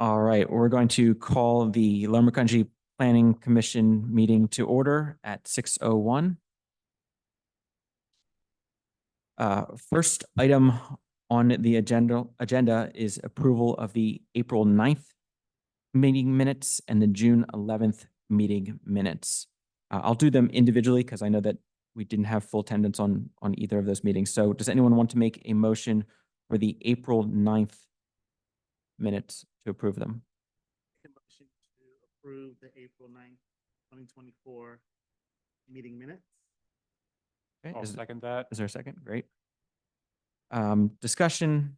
All right, we're going to call the Lumber Country Planning Commission meeting to order at 6:01. First item on the agenda is approval of the April 9th meeting minutes and the June 11th meeting minutes. I'll do them individually because I know that we didn't have full attendance on either of those meetings. So does anyone want to make a motion for the April 9th minutes to approve them? A motion to approve the April 9th, 2024 meeting minutes. Okay, I'll second that. is there a second? Great. Discussion.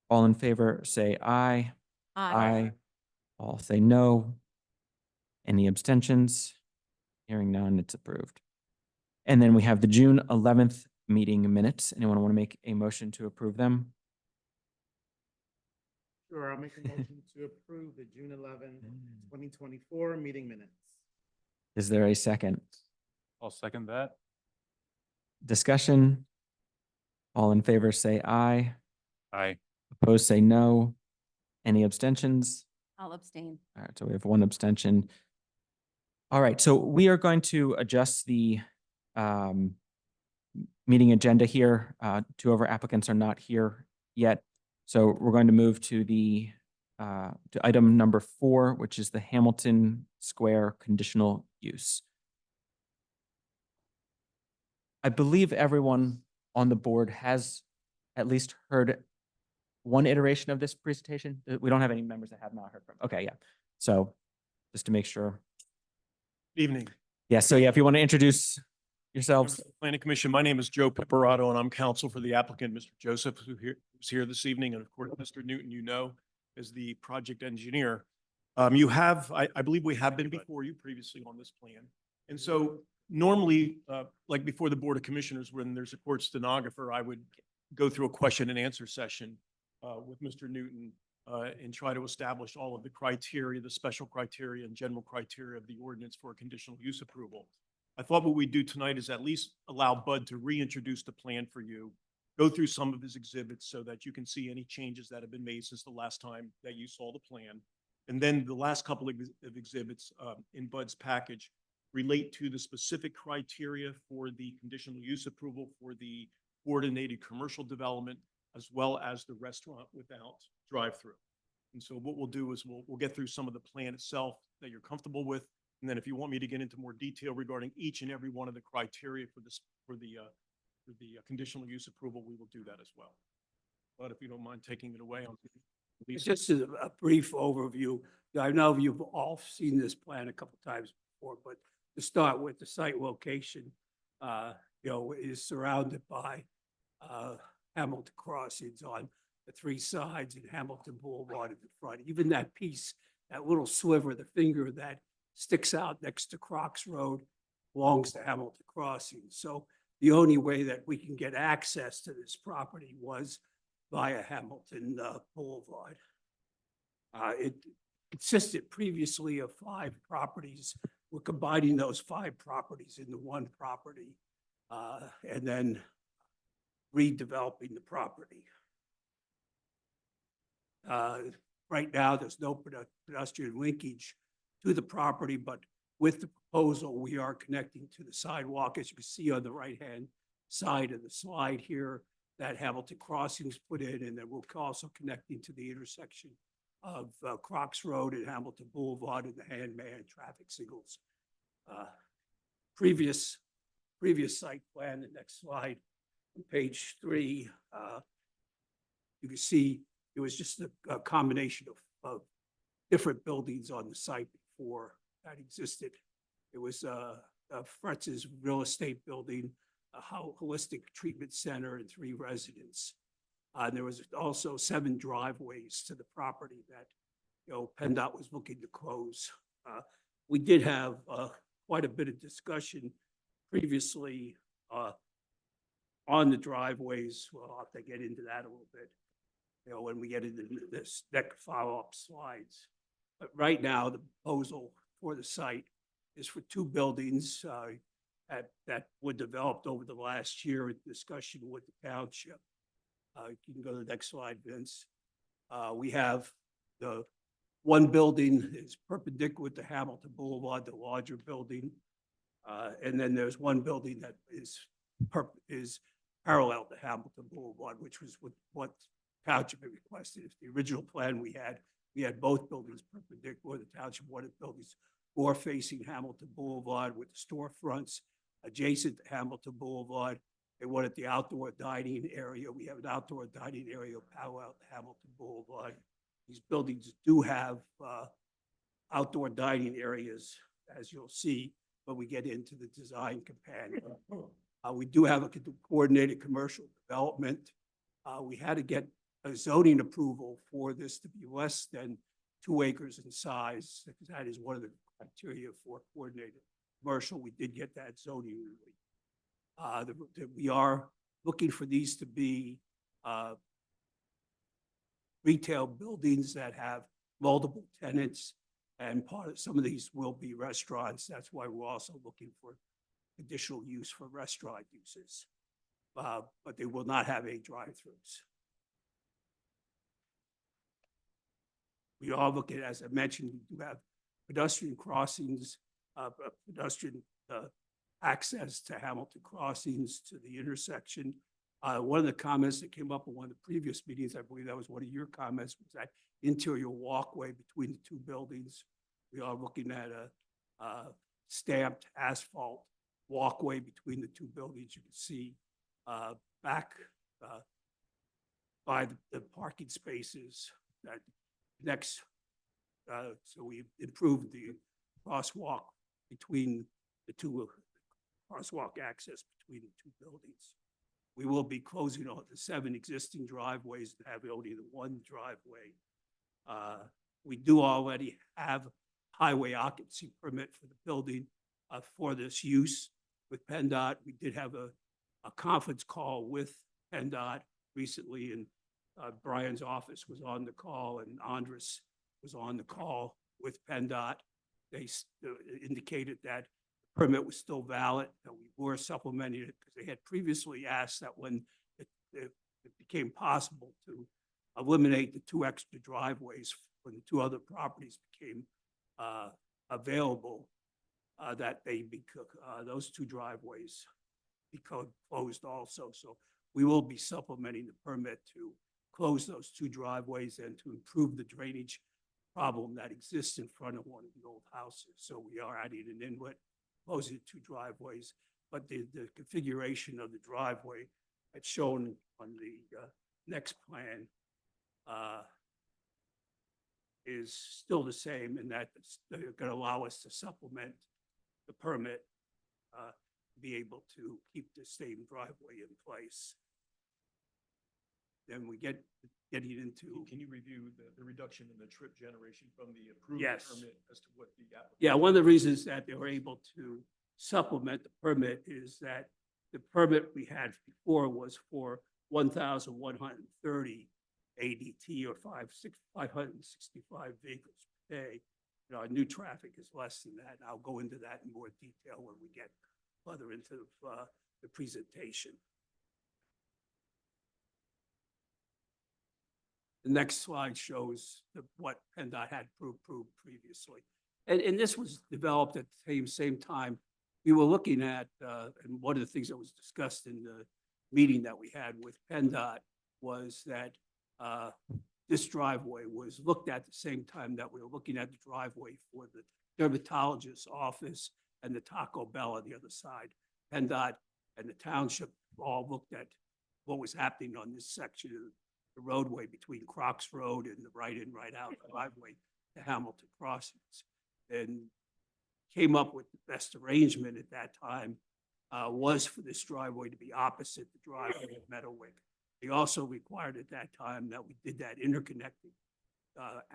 All in favor, say aye. Aye. All say no. Any abstentions? Hearing none, it's approved. And then we have the June 11th meeting minutes. Anyone want to make a motion to approve them? Sure, I'll make a motion to approve the June 11th, 2024 meeting minutes. Is there a second? I'll second that. Discussion. All in favor, say aye. Aye. Opposed, say no. Any abstentions? I'll abstain. All right, so we have one abstention. All right, so we are going to adjust the meeting agenda here. Two of our applicants are not here yet. So we're going to move to the to item number 4, which is the Hamilton Square conditional use. I believe everyone on the board has at least heard one iteration of this presentation. We don't have any members that have not heard from. Okay, yeah. So just to make sure. Evening. Yeah, so yeah, if you want to introduce yourselves. Members of the Planning Commission, my name is Joe Piparato, and I'm counsel for the applicant, Mr. Joseph, who's here this evening, and of course, Mr. Newton, you know, is the project engineer. You have, I believe we have been before you previously on this plan. And so normally, like before the Board of Commissioners, when there's a court stenographer, I would go through a question and answer session with Mr. Newton and try to establish all of the criteria, the special criteria and general criteria of the ordinance for a conditional use approval. I thought what we'd do tonight is at least allow Bud to reintroduce the plan for you, go through some of his exhibits so that you can see any changes that have been made since the last time that you saw the plan. And then the last couple of exhibits in Bud's package relate to the specific criteria for the conditional use approval for the coordinated commercial development, as well as the restaurant without drive-through. And so what we'll do is we'll get through some of the plan itself that you're comfortable with. And then if you want me to get into more detail regarding each and every one of the criteria for the conditional use approval, we will do that as well. But if you don't mind taking it away. It's just a brief overview. I know you've all seen this plan a couple times before, but to start with, the site location, is surrounded by Hamilton crossings on the 3 sides and Hamilton Boulevard in the front. Even that piece, that little sliver, the finger that sticks out next to Crocs Road belongs to Hamilton Crossings. So the only way that we can get access to this property was via Hamilton Boulevard. It consisted previously of 5 properties. We're combining those 5 properties into one property and then redeveloping the property. Right now, there's no pedestrian linkage to the property, but with the proposal, we are connecting to the sidewalk, as you can see on the right-hand side of the slide here, that Hamilton Crossings put in, and then we're also connecting to the intersection of Crocs Road and Hamilton Boulevard and the hand-man traffic signals. Previous site plan, the next slide, on page 3, you can see it was just a combination of different buildings on the site before that existed. It was Fretz's real estate building, a holistic treatment center, and 3 residents. There was also 7 driveways to the property that, PennDOT was looking to close. We did have quite a bit of discussion previously on the driveways. Well, I'll have to get into that a little bit, when we get into this next follow-up slides. But right now, the proposal for the site is for 2 buildings. that were developed over the last year in discussion with the township. You can go to the next slide, Vince. We have the one building is perpendicular to Hamilton Boulevard, the larger building. And then there's one building that is parallel to Hamilton Boulevard, which was what township had requested. If the original plan we had both buildings perpendicular. The township wanted buildings more facing Hamilton Boulevard with storefronts adjacent to Hamilton Boulevard. They wanted the outdoor dining area. We have an outdoor dining area parallel to Hamilton Boulevard. These buildings do have outdoor dining areas, as you'll see when we get into the design companion. We do have a coordinated commercial development. We had to get a zoning approval for this to be less than 2 acres in size, because that is one of the criteria for coordinated commercial. We did get that zoning relief. We are looking for these to be retail buildings that have multiple tenants, and some of these will be restaurants. That's why we're also looking for additional use for restaurant uses. But they will not have any drive-throughs. We are looking, as I mentioned, we do have pedestrian crossings, pedestrian access to Hamilton crossings to the intersection. One of the comments that came up in one of the previous meetings, I believe that was one of your comments, was that interior walkway between the 2 buildings. We are looking at a stamped asphalt walkway between the 2 buildings. You can see back by the parking spaces that next. So we improved the crosswalk between the 2, crosswalk access between the 2 buildings. We will be closing all the 7 existing driveways and have only the 1 driveway. We do already have highway occupancy permit for the building for this use with PennDOT. We did have a conference call with PennDOT recently, and Brian's office was on the call, and Andres was on the call with PennDOT. They indicated that the permit was still valid, that we were supplementing it because they had previously asked that when it became possible to eliminate the 2 extra driveways when the 2 other properties became available, that those 2 driveways become closed also. So we will be supplementing the permit to close those 2 driveways and to improve the drainage problem that exists in front of one of the old houses. So we are adding an inlet, closing 2 driveways, but the configuration of the driveway that's shown on the next plan is still the same, and that they're going to allow us to supplement the permit, be able to keep the same driveway in place. Then we getting into. Can you review the reduction in the trip generation from the approved Yes. permit as to what the applicant? Yeah, one of the reasons that they were able to supplement the permit is that the permit we had before was for 1,130 ADT or 565 vehicles per day. You know, our new traffic is less than that. And I'll go into that in more detail when we get further into the presentation. The next slide shows what PennDOT had approved previously. And this was developed at the same time. We were looking at, and one of the things that was discussed in the meeting that we had with PennDOT was that this driveway was looked at the same time that we were looking at the driveway for the dermatologist's office and the Taco Bell on the other side. PennDOT and the township all looked at what was happening on this section of the roadway between Crocs Road and the right in, right out driveway to Hamilton Crossings, and came up with the best arrangement at that time was for this driveway to be opposite the driveway of Meadowwick. They also required at that time that we did that interconnecting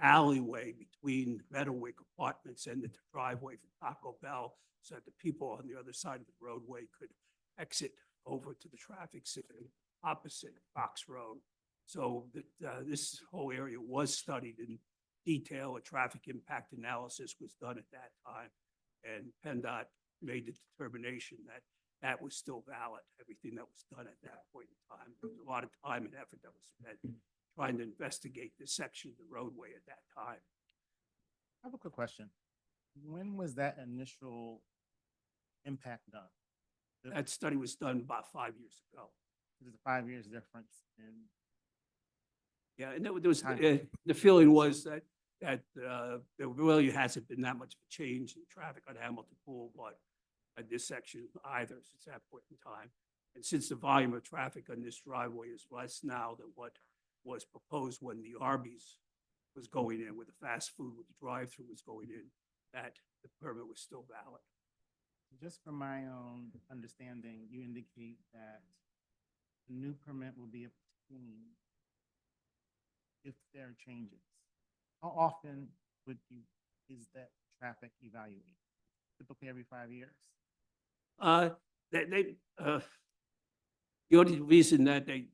alleyway between Meadowwick Apartments and the driveway for Taco Bell, so that the people on the other side of the roadway could exit over to the traffic signal opposite Fox Road. So this whole area was studied in detail. A traffic impact analysis was done at that time, and PennDOT made the determination that that was still valid, everything that was done at that point in time. There was a lot of time and effort that was spent trying to investigate this section of the roadway at that time. I have a quick question. When was that initial impact done? That study was done about 5 years ago. There's a 5 years difference in, Yeah, and there was, Time. the feeling was that there really hasn't been that much of a change in traffic on Hamilton Boulevard at this section either since that point in time. And since the volume of traffic on this driveway is less now than what was proposed when the Arby's was going in, with the fast food, with the drive-through was going in, that the permit was still valid. just from my own understanding, you indicate that the new permit will be obtained if there are changes. How often is that traffic evaluated? Typically every 5 years? The only reason that they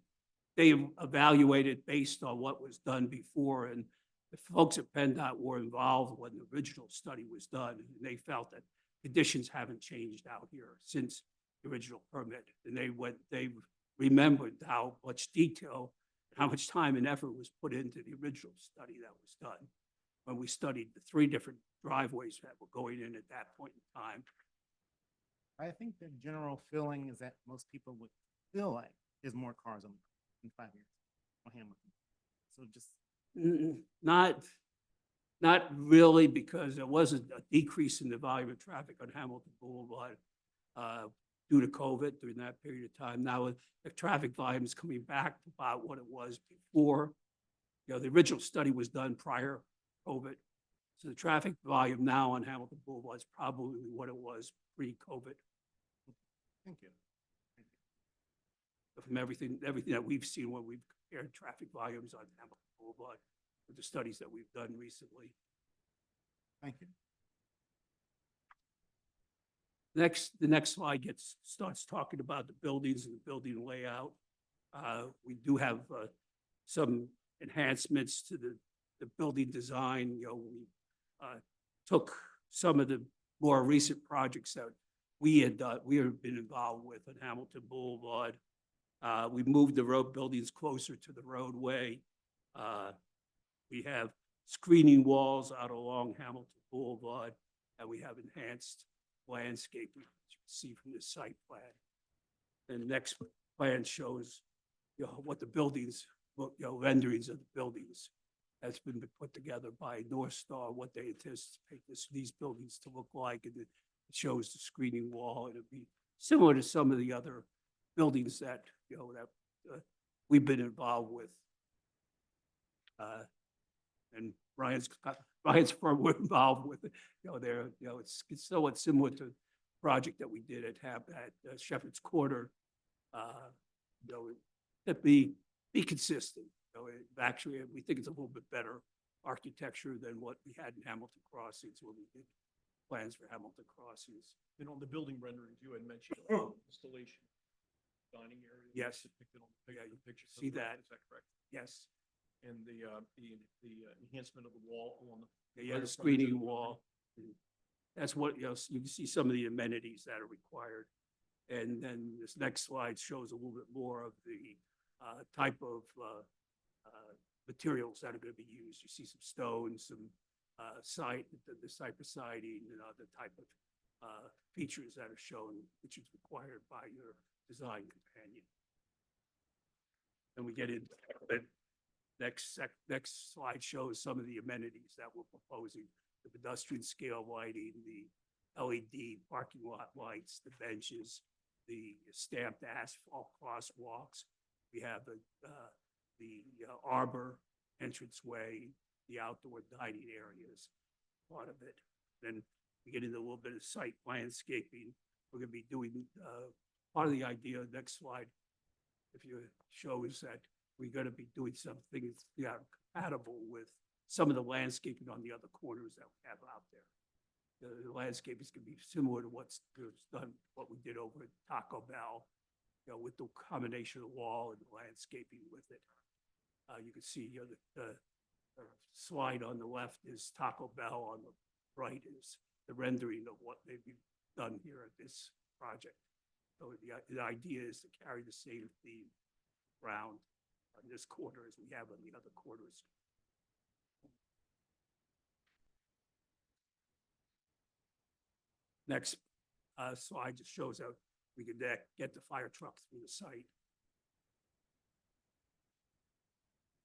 evaluated based on what was done before, and the folks at PennDOT were involved when the original study was done, and they felt that conditions haven't changed out here since the original permit. And they remembered how much detail, how much time and effort was put into the original study that was done when we studied the 3 different driveways that were going in at that point in time. I think the general feeling is that most people would feel like there's more cars on in 5 years on Hamilton. So just, Not really, because there wasn't a decrease in the volume of traffic on Hamilton Boulevard due to COVID during that period of time. Now, the traffic volume is coming back to about what it was before. You know, the original study was done prior to COVID. So the traffic volume now on Hamilton Boulevard is probably what it was pre-COVID. thank you. From everything that we've seen when we've compared traffic volumes on Hamilton Boulevard with the studies that we've done recently. Thank you. The next slide starts talking about the buildings and the building layout. We do have some enhancements to the building design. You know, we took some of the more recent projects that we have been involved with on Hamilton Boulevard. We moved the road buildings closer to the roadway. We have screening walls out along Hamilton Boulevard, and we have enhanced landscaping, as you can see from this site plan. And the next plan shows, you know, what the buildings, you know, renderings of the buildings that's been put together by North Star, what they anticipate these buildings to look like, and it shows the screening wall, and it'd be similar to some of the other buildings that, you know, that we've been involved with. And Brian's firm were involved with it. You know, it's somewhat similar to the project that we did at Shepherd's Quarter. You know, that be consistent. You know, actually, we think it's a little bit better architecture than what we had in Hamilton Crossings when we did plans for Hamilton Crossings. And on the building renderings, you had mentioned installation, dining area. Yes. Depicted on Yeah, the picture. see that. Is that correct? Yes. And the enhancement of the wall along the. Yeah, right the of frontage of screening the wall. That's what, you know, you can see some of the amenities that are required. And then this next slide shows a little bit more of the type of materials that are going to be used. You see some stone, some the cypress siding, and other type of features that are shown, which is required by your design companion. And we get into the next slide shows some of the amenities that we're proposing: the pedestrian scale lighting, the LED parking lot lights, the benches, the stamped asphalt crosswalks. We have the arbor entranceway, the outdoor dining areas, part of it. Then we get into a little bit of site landscaping. We're going to be doing part of the idea. Next slide, if you show, is that we're going to be doing something that's compatible with some of the landscaping on the other corners that we have out there. The landscape is going to be similar to what's done, what we did over at Taco Bell, you know, with the combination of the wall and the landscaping with it. You can see, you know, the slide on the left is Taco Bell, on the right is the rendering of what they've done here at this project. So the idea is to carry the same theme around on this quarter as we have on the other quarters. Next slide just shows how we could get the fire truck through the site.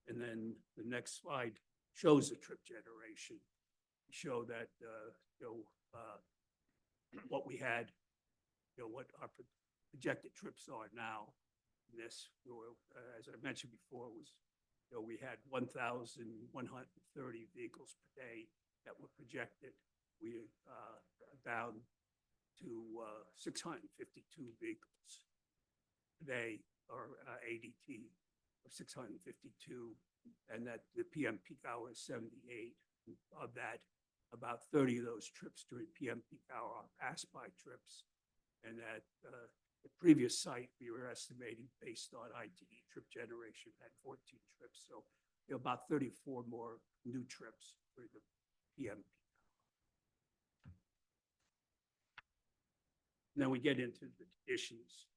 And then the next slide shows the trip generation. Show that, what we had, what our projected trips are now. This, as I mentioned before, was, we had 1,130 vehicles per day that were projected. We down to 652 vehicles today, or ADT of 652, and that the PM peak hour is 78. Of that, about 30 of those trips during PM peak hour are pass-by trips, and at the previous site, we were estimating based on ITE trip generation at 14 trips, so about 34 more new trips for the PM peak. And then we get into the conditions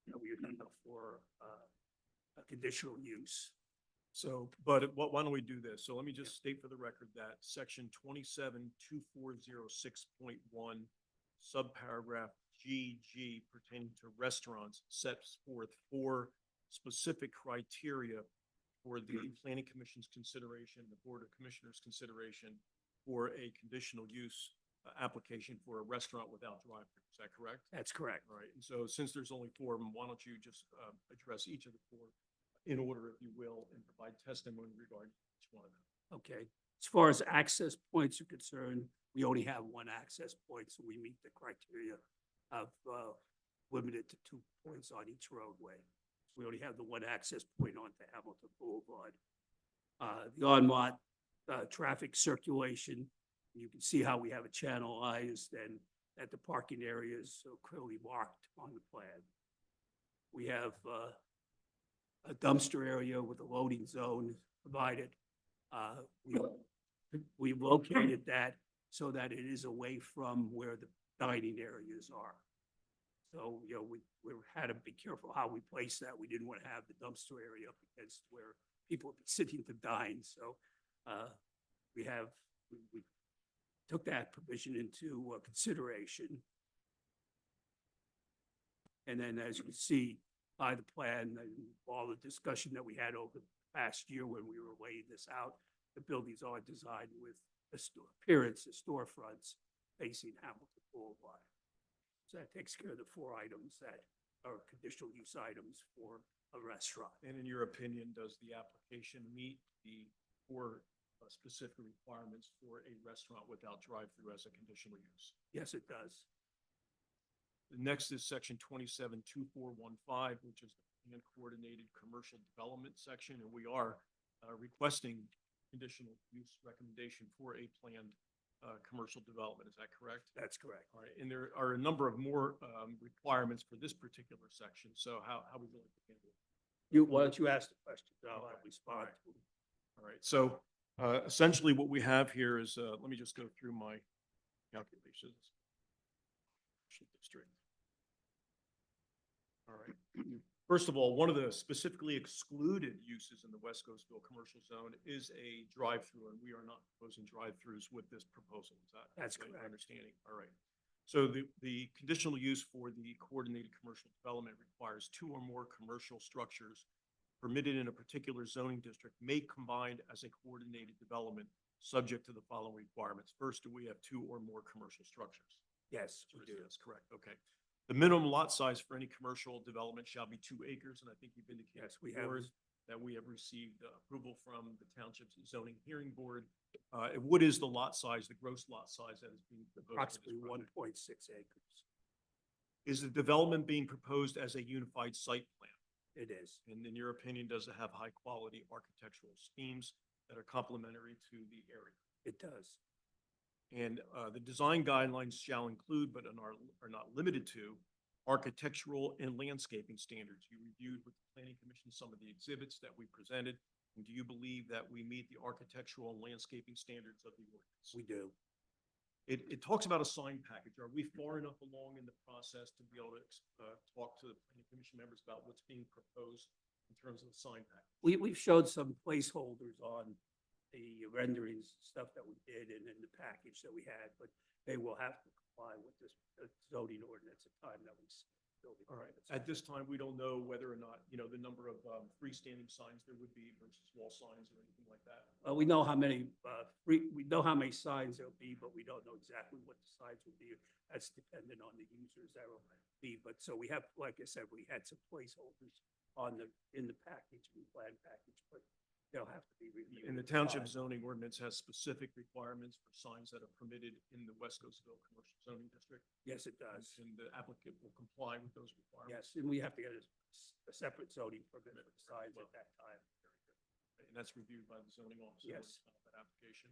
that we have for a conditional use. So, but why don't we do this? So let me just state for the record that section 272406.1, subparagraph GG pertaining to restaurants sets forth 4 specific criteria for the Planning Commission's consideration, the Board of Commissioners' consideration for a conditional use application for a restaurant without drive-through. Is that correct? That's correct. All right. And so since there's only 4 of them, why don't you just address each of the 4 in order, if you will, and provide testimony regarding each one of them. Okay. As far as access points are concerned, we only have 1 access point, so we meet the criteria of limited to 2 points on each roadway. We only have the 1 access point onto Hamilton Boulevard. The on-lot traffic circulation, you can see how we have it channelized and that the parking area is so clearly marked on the plan. We have a dumpster area with a loading zone provided. We've located that so that it is away from where the dining areas are. So, we had to be careful how we place that. We didn't want to have the dumpster area up against where people would be sitting to dine. So, we took that provision into consideration. And then, as you can see by the plan and all the discussion that we had over the past year when we were laying this out, the buildings are designed with appearance of storefronts facing Hamilton Boulevard. So that takes care of the 4 items that are conditional use items for a restaurant. And in your opinion, does the application meet the 4 specific requirements for a restaurant without drive-through as a conditional use? Yes, it does. The next is section 272415, which is the plan coordinated commercial development section, and we are requesting conditional use recommendation for a planned commercial development. Is that correct? That's correct. All right, and there are a number of more requirements for this particular section. So how would you like to handle it? Why don't you ask the question? I'll respond. All right, so essentially what we have here is, let me just go through my calculations. District. All right. First of all, one of the specifically excluded uses in the West Coastville commercial zone is a drive-through, and we are not proposing drive-throughs with this proposal. Is that? That's your correct. Understanding. All right. So the conditional use for the coordinated commercial development requires 2 or more commercial structures permitted in a particular zoning district may combine as a coordinated development subject to the following requirements. First, do we have 2 or more commercial structures? Yes, we do. That's correct. Okay. The minimum lot size for any commercial development shall be 2 acres, and I think you've indicated Yes, we have. before that we have received approval from the township's zoning hearing board. What is the lot size, the gross lot size that is being proposed? for this Approximately project? 1.6 acres. Is the development being proposed as a unified site plan? It is. And in your opinion, does it have high-quality architectural schemes that are complementary to the area? It does. And the design guidelines shall include, but are not limited to, architectural and landscaping standards. You reviewed with the Planning Commission some of the exhibits that we presented. And do you believe that we meet the architectural and landscaping standards of the ordinance? We do. It talks about a sign package. Are we far enough along in the process to be able to talk to the planning commission members about what's being proposed in terms of the sign package? We've showed some placeholders on the renderings, stuff that we did and in the package that we had, but they will have to comply with this zoning ordinance at time that we build it. All right. At this time, we don't know whether or not, the number of freestanding signs there would be versus wall signs or anything like that. We know how many, we know how many signs there'll be, but we don't know exactly what the signs will be. That's dependent on the users that will be, but so we have, like I said, we had some placeholders in the package, in the plan package, but they'll have to be reviewed. And the township zoning ordinance has specific requirements for signs that are permitted in the West Coastville Commercial Zoning District. Yes, it does. And the applicant will comply with those requirements. Yes, and we have to get a separate zoning permit for the signs at that time. And that's reviewed by the zoning officer. Yes. That application.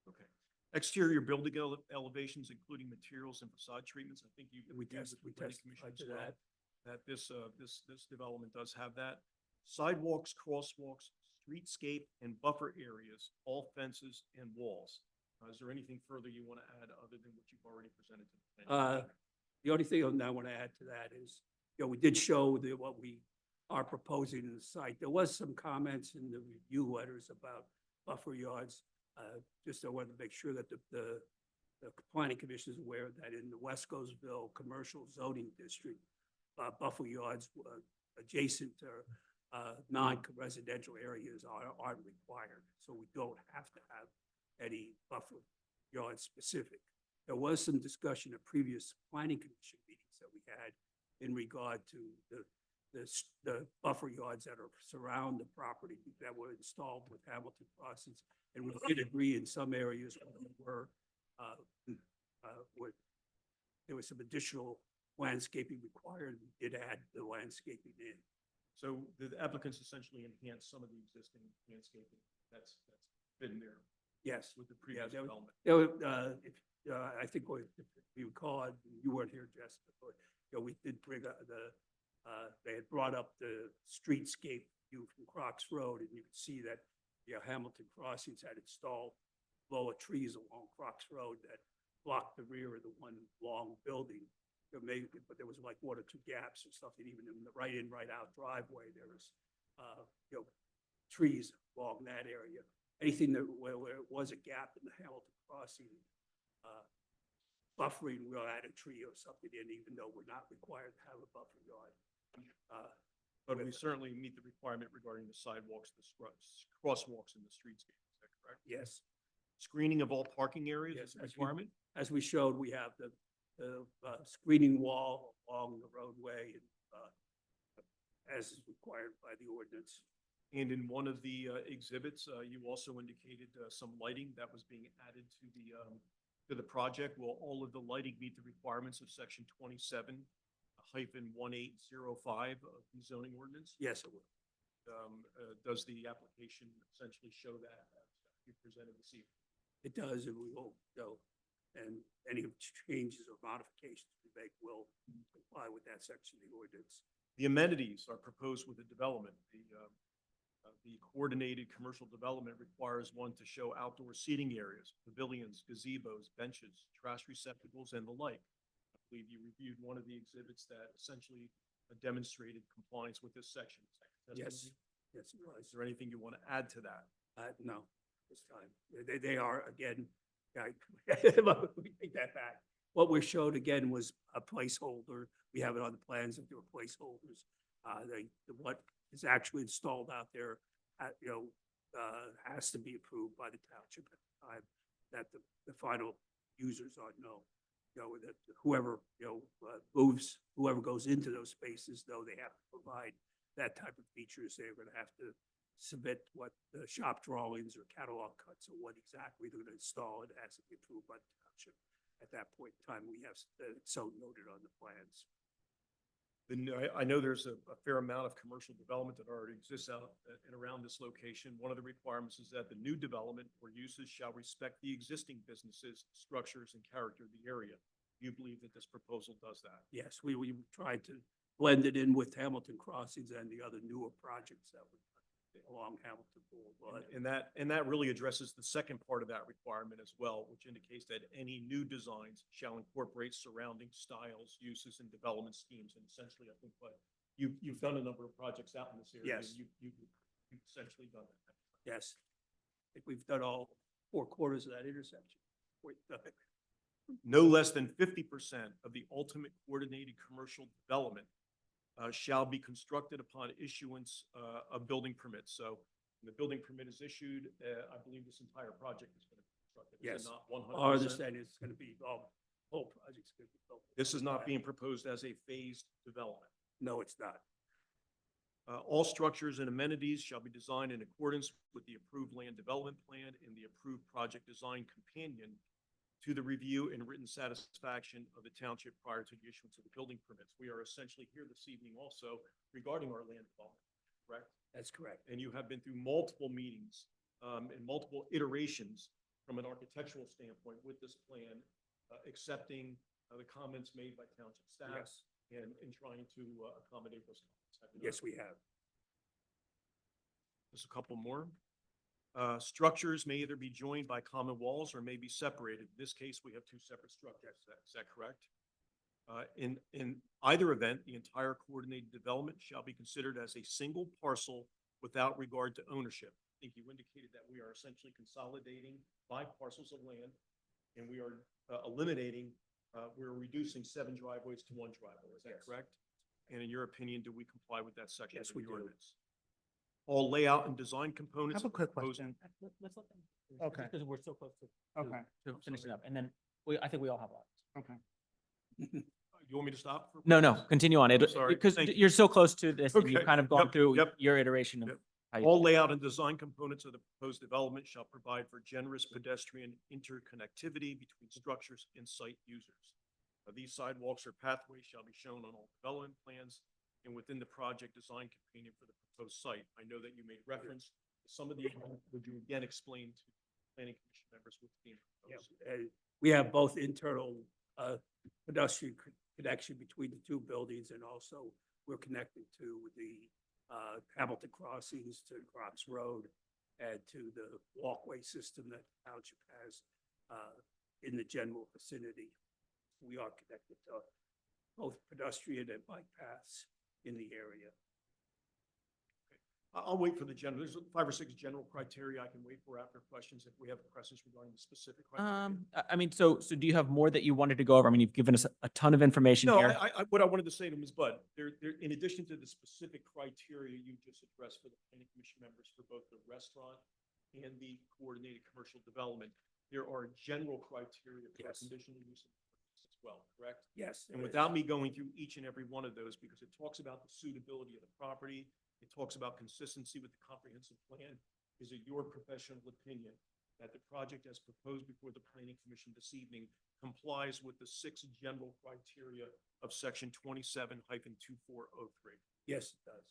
Okay. Exterior building elevations, including materials and facade treatments. I think you. We reviewed test- with the we planning commission testified as to well, that. That this development does have that. Sidewalks, crosswalks, streetscape, and buffer areas, all fences and walls. Is there anything further you want to add other than what you've already presented to the planning commission? The only thing I want to add to that is, we did show what we are proposing in the site. There was some comments in the review letters about buffer yards. Just I wanted to make sure that the planning commission is aware that in the West Coastville Commercial Zoning District, buffer yards adjacent to non-residential areas aren't required. So we don't have to have any buffer yard specific. There was some discussion at previous planning commission meetings that we had in regard to the buffer yards that surround the property that were installed with Hamilton Crossings. And we did agree in some areas where there was some additional landscaping required. We did add the landscaping in. So the applicants essentially enhance some of the existing landscaping that's been there Yes. with the previous there was- development. There were, I think if you recall, you weren't here, Jessica, but, we did bring up they had brought up the streetscape view from Crocs Road, and you could see that, Hamilton Crossings had installed lower trees along Crocs Road that blocked the rear of the one long building. But there was like one or two gaps or something, even in the right in, right out driveway, there was, trees along that area. Anything where it was a gap in the Hamilton Crossing, buffering, we'll add a tree or something in, even though we're not required to have a buffer yard. But we certainly meet the requirement regarding the sidewalks, the crosswalks, and the streetscape. Is that correct? Yes, Screening of all parking areas Yes, is a as we- requirement? as we showed, we have the screening wall along the roadway, and as is required by the ordinance. And in one of the exhibits, you also indicated some lighting that was being added to the project. Will all of the lighting meet the requirements of section 27-1805 of the zoning ordinance? Yes, it will. Does the application essentially show that you presented this evening? It does, and we will, and any changes or modifications we make will comply with that section of the ordinance. The amenities are proposed with the development. The coordinated commercial development requires one to show outdoor seating areas, pavilions, gazebos, benches, trash receptacles, and the like. I believe you reviewed one of the exhibits that essentially demonstrated compliance with this section. Is that your Yes, testimony? yes, it was. Is there anything you want to add to that? No, this time. They are, again, we take that back. What we showed again was a placeholder. We have it on the plans that there were placeholders. What is actually installed out there, has to be approved by the township at the time that the final users are know. That whoever, moves, whoever goes into those spaces, though, they have to provide that type of features. They're gonna have to submit what the shop drawings or catalog cuts or what exactly they're gonna install. It has to be approved by the township. At that point in time, we have so noted on the plans. Then I know there's a fair amount of commercial development that already exists out and around this location. One of the requirements is that the new development or uses shall respect the existing businesses, structures, and character of the area. Do you believe that this proposal does that? Yes, we tried to blend it in with Hamilton Crossings and the other newer projects that were done. along Hamilton Boulevard. And that really addresses the second part of that requirement as well, which indicates that any new designs shall incorporate surrounding styles, uses, and development schemes. And essentially, I think what you've done a number of projects out in this area. Yes. You've essentially done that. Yes. I think we've done all 4 quarters of that intersection. No less than 50% of the ultimate coordinated commercial development shall be constructed upon issuance of building permits. So when the building permit is issued, I believe this entire project is going to be constructed. Is Yes. it not 100%? Our understanding is going to be, whole project's going to be built. This is not being proposed as a phased development. No, it's not. All structures and amenities shall be designed in accordance with the approved land development plan and the approved project design companion to the review and written satisfaction of the township prior to the issuance of the building permits. We are essentially here this evening also regarding our land development, correct? That's correct. And you have been through multiple meetings and multiple iterations from an architectural standpoint with this plan, accepting the comments made by township staff Yes. and trying to accommodate those comments. Have you not? Yes, we have. Just a couple more. Structures may either be joined by common walls or may be separated. In this case, we have 2 separate structures. Is that correct? In either event, the entire coordinated development shall be considered as a single parcel without regard to ownership. I think you indicated that we are essentially consolidating 5 parcels of land, and we are eliminating, we're reducing 7 driveways to 1 driveway. Is that Yes. correct? And in your opinion, do we comply with that section Yes, of we the do. ordinance? All layout and design I components. have a of the quick proposed- question. Let's let them. Okay. Because we're so close to Okay, finishing up, and then I think we all have a lot. okay. You want me to stop? for- No, continue on. I'm sorry. Because Thank you. you're so close to this, and you've Okay. kind of gone Yep, through yep. your iteration of. Yep. how you- All layout and design components of the proposed development shall provide for generous pedestrian interconnectivity between structures and site users. These sidewalks or pathways shall be shown on all development plans and within the project design companion for the proposed site. I know that you made reference to some of the, would you again explain to planning commission members what's being Yeah, proposed? we have both internal pedestrian connection between the 2 buildings, and also we're connected to the Hamilton crossings, to Crops Road, and to the walkway system that the township has in the general vicinity. We are connected to both pedestrian and bike paths in the area. I'll wait for the general, there's 5 or 6 general criteria I can wait for after questions if we have questions regarding the specific criteria. I mean, so do you have more that you wanted to go over? I mean, you've given us a ton of information No, here. what I wanted to say to Ms. Budd, in addition to the specific criteria you just addressed for the planning commission members for both the restaurant and the coordinated commercial development, there are general criteria for Yes. conditional use as well, correct? Yes. And there is. without me going through each and every one of those, because it talks about the suitability of the property, it talks about consistency with the comprehensive plan, is it your professional opinion that the project as proposed before the planning commission this evening complies with the 6 general criteria of section 27-2403? Yes, it does.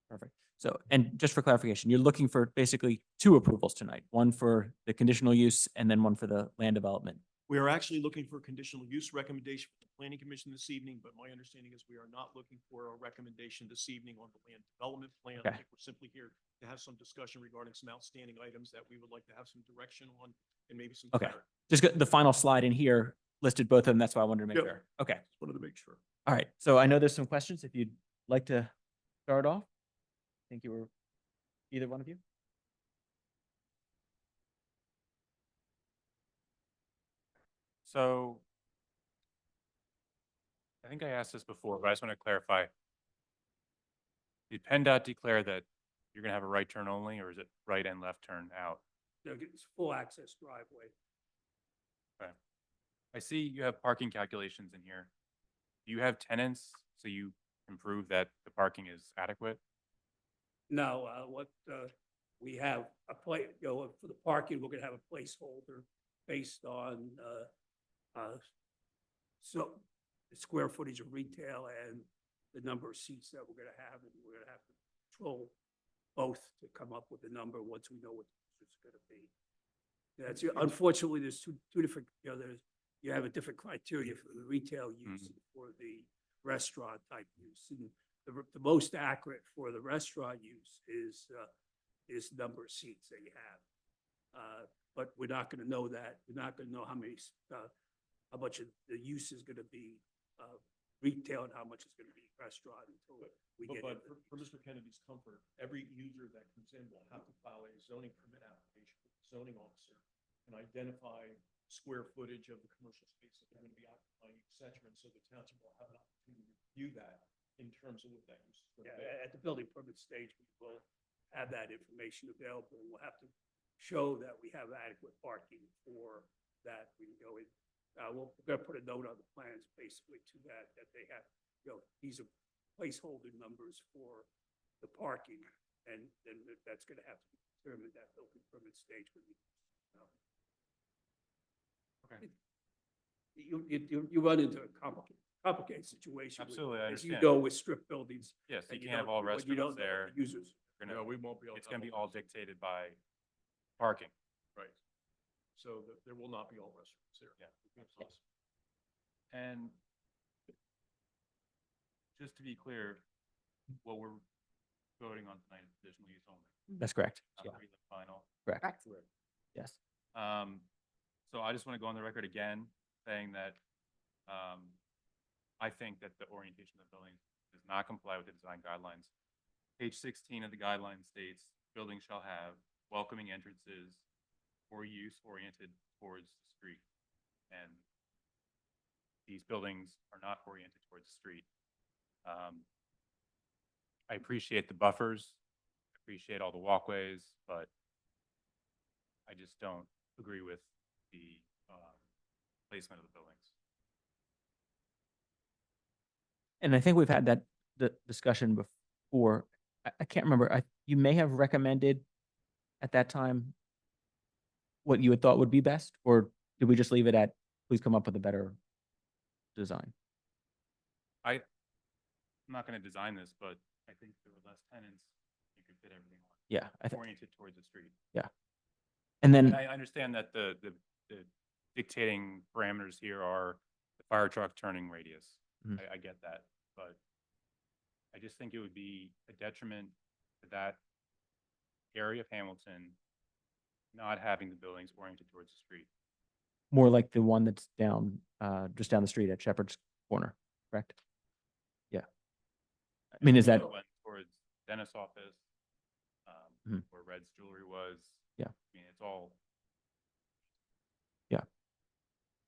Perfect. So, and just for clarification, you're looking for basically 2 approvals tonight, one for the conditional use and then one for the land development. We are actually looking for a conditional use recommendation from the planning commission this evening, but my understanding is we are not looking for a recommendation this evening on the land development plan. I Okay. think we're simply here to have some discussion regarding some outstanding items that we would like to have some direction on and maybe some Okay. clarity. Just the final slide in here listed both of them. That's why I wanted to make Yep. sure. Okay. Just wanted to make sure. All right. So I know there's some questions. If you'd like to start off. I think you were either one of you. So I think I asked this before, but I just want to clarify. Did PennDOT declare that you're going to have a right turn only, or is it right and left turn out? It's full access driveway. I see you have parking calculations in here. Do you have tenants so you can prove that the parking is adequate? No, we have a for the parking, we're gonna have a placeholder based on, so the square footage of retail and the number of seats that we're gonna have, and we're gonna have to control both to come up with a number once we know what it's gonna be. That's, unfortunately, there's two different, you have a different criteria for the retail use and for the restaurant type use. And the most accurate for the restaurant use is the number of seats that you have. But we're not gonna know that. We're not gonna know how many, how much of the use is gonna be, retail and how much is gonna be restaurant until we get. But into for these. Mr. Kennedy's comfort, every user that comes in will have to file a zoning permit application with the zoning officer and identify square footage of the commercial space that they're going to be occupying, et cetera. And so the township will have an opportunity to review that in terms of what that use is going to be. Yeah, at the building permit stage, we will have that information available. We'll have to show that we have adequate parking for that. We can go in, we're gonna put a note on the plans basically to that they have, these are placeholder numbers for the parking. And then that's gonna have to be determined at building permit stage. Okay. You run into a complicated situation. with- Absolutely, I As you understand. know, with strip buildings. Yes, and you can't have all when you don't restaurants know there. the Users. We're gonna- No, we won't be able to. It's gonna have be all dictated by parking. Right. So there will not be all restaurants there. Yeah. Yes. And just to be clear, what we're voting on tonight is conditional use only, That's correct. not Yeah, prelim final. correct. Yes. So I just want to go on the record again, saying that, I think that the orientation of the building does not comply with the design guidelines. Page 16 of the guideline states, buildings shall have welcoming entrances or use oriented towards the street. And these buildings are not oriented towards the street. I appreciate the buffers, appreciate all the walkways, but I just don't agree with the placement of the buildings. And I think we've had the discussion before. I can't remember. You may have recommended at that time what you had thought would be best, or did we just leave it at, please come up with a better design? I'm not going to design this, but I think there were less tenants, you could fit everything on, Yeah, I think, oriented towards the street. and And then, I understand that the dictating parameters here are the fire truck turning radius. Mhm. I get that, but I just think it would be a detriment to that area of Hamilton not having the buildings oriented towards the street. more like the one that's down, just down the street at Shepherd's Corner, correct? Yeah. I mean, is that, Went towards dentist's office, Mhm. where Red's Jewelry was. Yeah. I mean, it's all,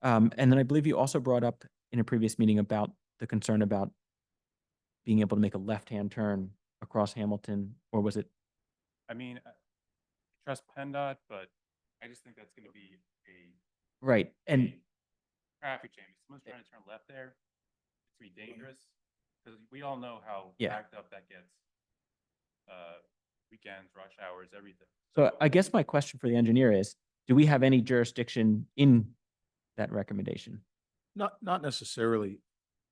and then I believe you also brought up in a previous meeting about the concern about being able to make a left-hand turn across Hamilton, or was it? I mean, I trust PennDOT, but I just think that's gonna be Right, and a traffic jam. If someone's trying to turn left there, it's gonna be dangerous, because we all know how Yeah. backed up that gets. Weekends, rush hours, everything. so I guess my question for the engineer is, do we have any jurisdiction in that recommendation? Not necessarily.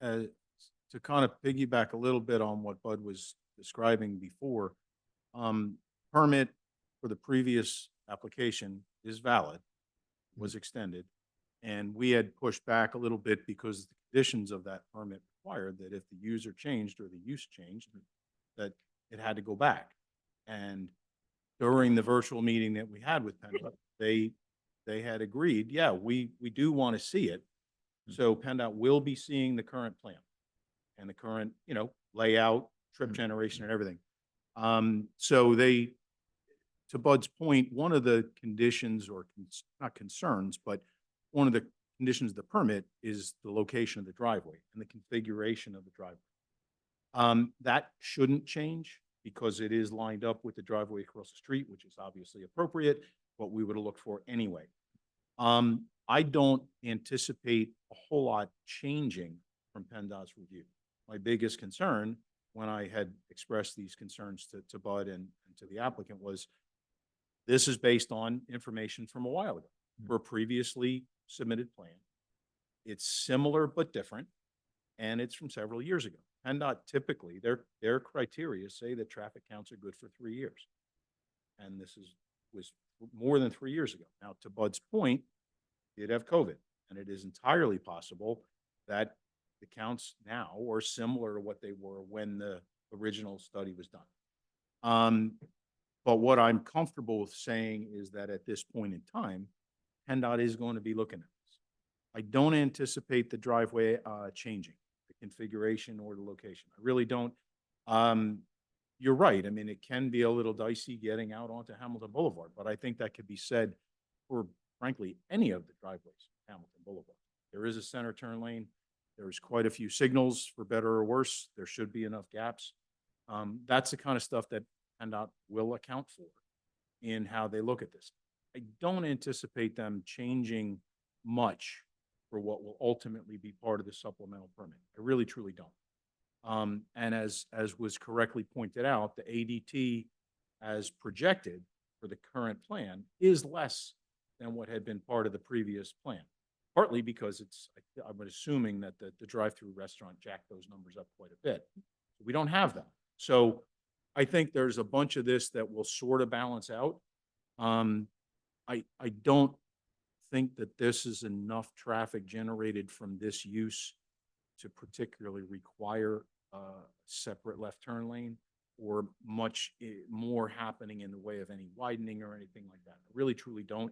To kind of piggyback a little bit on what Bud was describing before, permit for the previous application is valid, was extended. And we had pushed back a little bit because the conditions of that permit required that if the user changed or the use changed, that it had to go back. And during the virtual meeting that we had with PennDOT, they had agreed, yeah, we do want to see it. So PennDOT will be seeing the current plan and the current, layout, trip generation and everything. So to Bud's point, one of the conditions or not concerns, but one of the conditions of the permit is the location of the driveway and the configuration of the driveway. That shouldn't change because it is lined up with the driveway across the street, which is obviously appropriate, what we would have looked for anyway. I don't anticipate a whole lot changing from PennDOT's review. My biggest concern when I had expressed these concerns to Bud and to the applicant was this is based on information from a while ago for a previously submitted plan. It's similar but different, and it's from several years ago. PennDOT typically, their criteria say that traffic counts are good for 3 years. And this was more than 3 years ago. Now, to Bud's point, did have COVID, and it is entirely possible that the counts now are similar to what they were when the original study was done. But what I'm comfortable with saying is that at this point in time, PennDOT is going to be looking at this. I don't anticipate the driveway changing, the configuration or the location. I really don't. You're right. I mean, it can be a little dicey getting out onto Hamilton Boulevard, but I think that could be said for frankly any of the driveways on Hamilton Boulevard. There is a center turn lane. There's quite a few signals, for better or worse. There should be enough gaps. That's the kind of stuff that PennDOT will account for in how they look at this. I don't anticipate them changing much for what will ultimately be part of the supplemental permit. I really, truly don't. And as was correctly pointed out, the ADT as projected for the current plan is less than what had been part of the previous plan. Partly because I'm assuming that the drive-through restaurant jacked those numbers up quite a bit. We don't have that. So I think there's a bunch of this that will sort of balance out. I don't think that this is enough traffic generated from this use to particularly require a separate left turn lane or much more happening in the way of any widening or anything like that. I really, truly don't.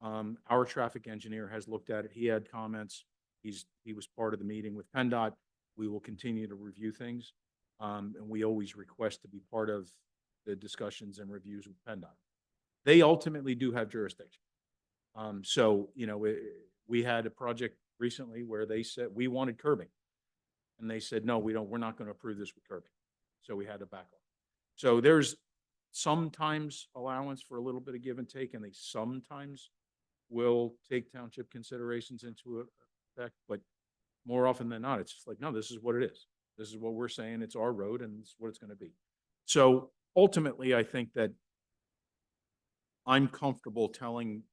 Our traffic engineer has looked at it. He had comments. He was part of the meeting with PennDOT. We will continue to review things. And we always request to be part of the discussions and reviews with PennDOT. They ultimately do have jurisdiction. So, you know, we had a project recently where they said we wanted curbing. And they said, no, we're not going to approve this with curbing. So we had to back off. So there's sometimes allowance for a little bit of give and take, and they sometimes will take township considerations into effect, but more often than not, it's just like, no, this is what it is. This is what we're saying. It's our road and it's what it's going to be. So ultimately, I think that I'm comfortable telling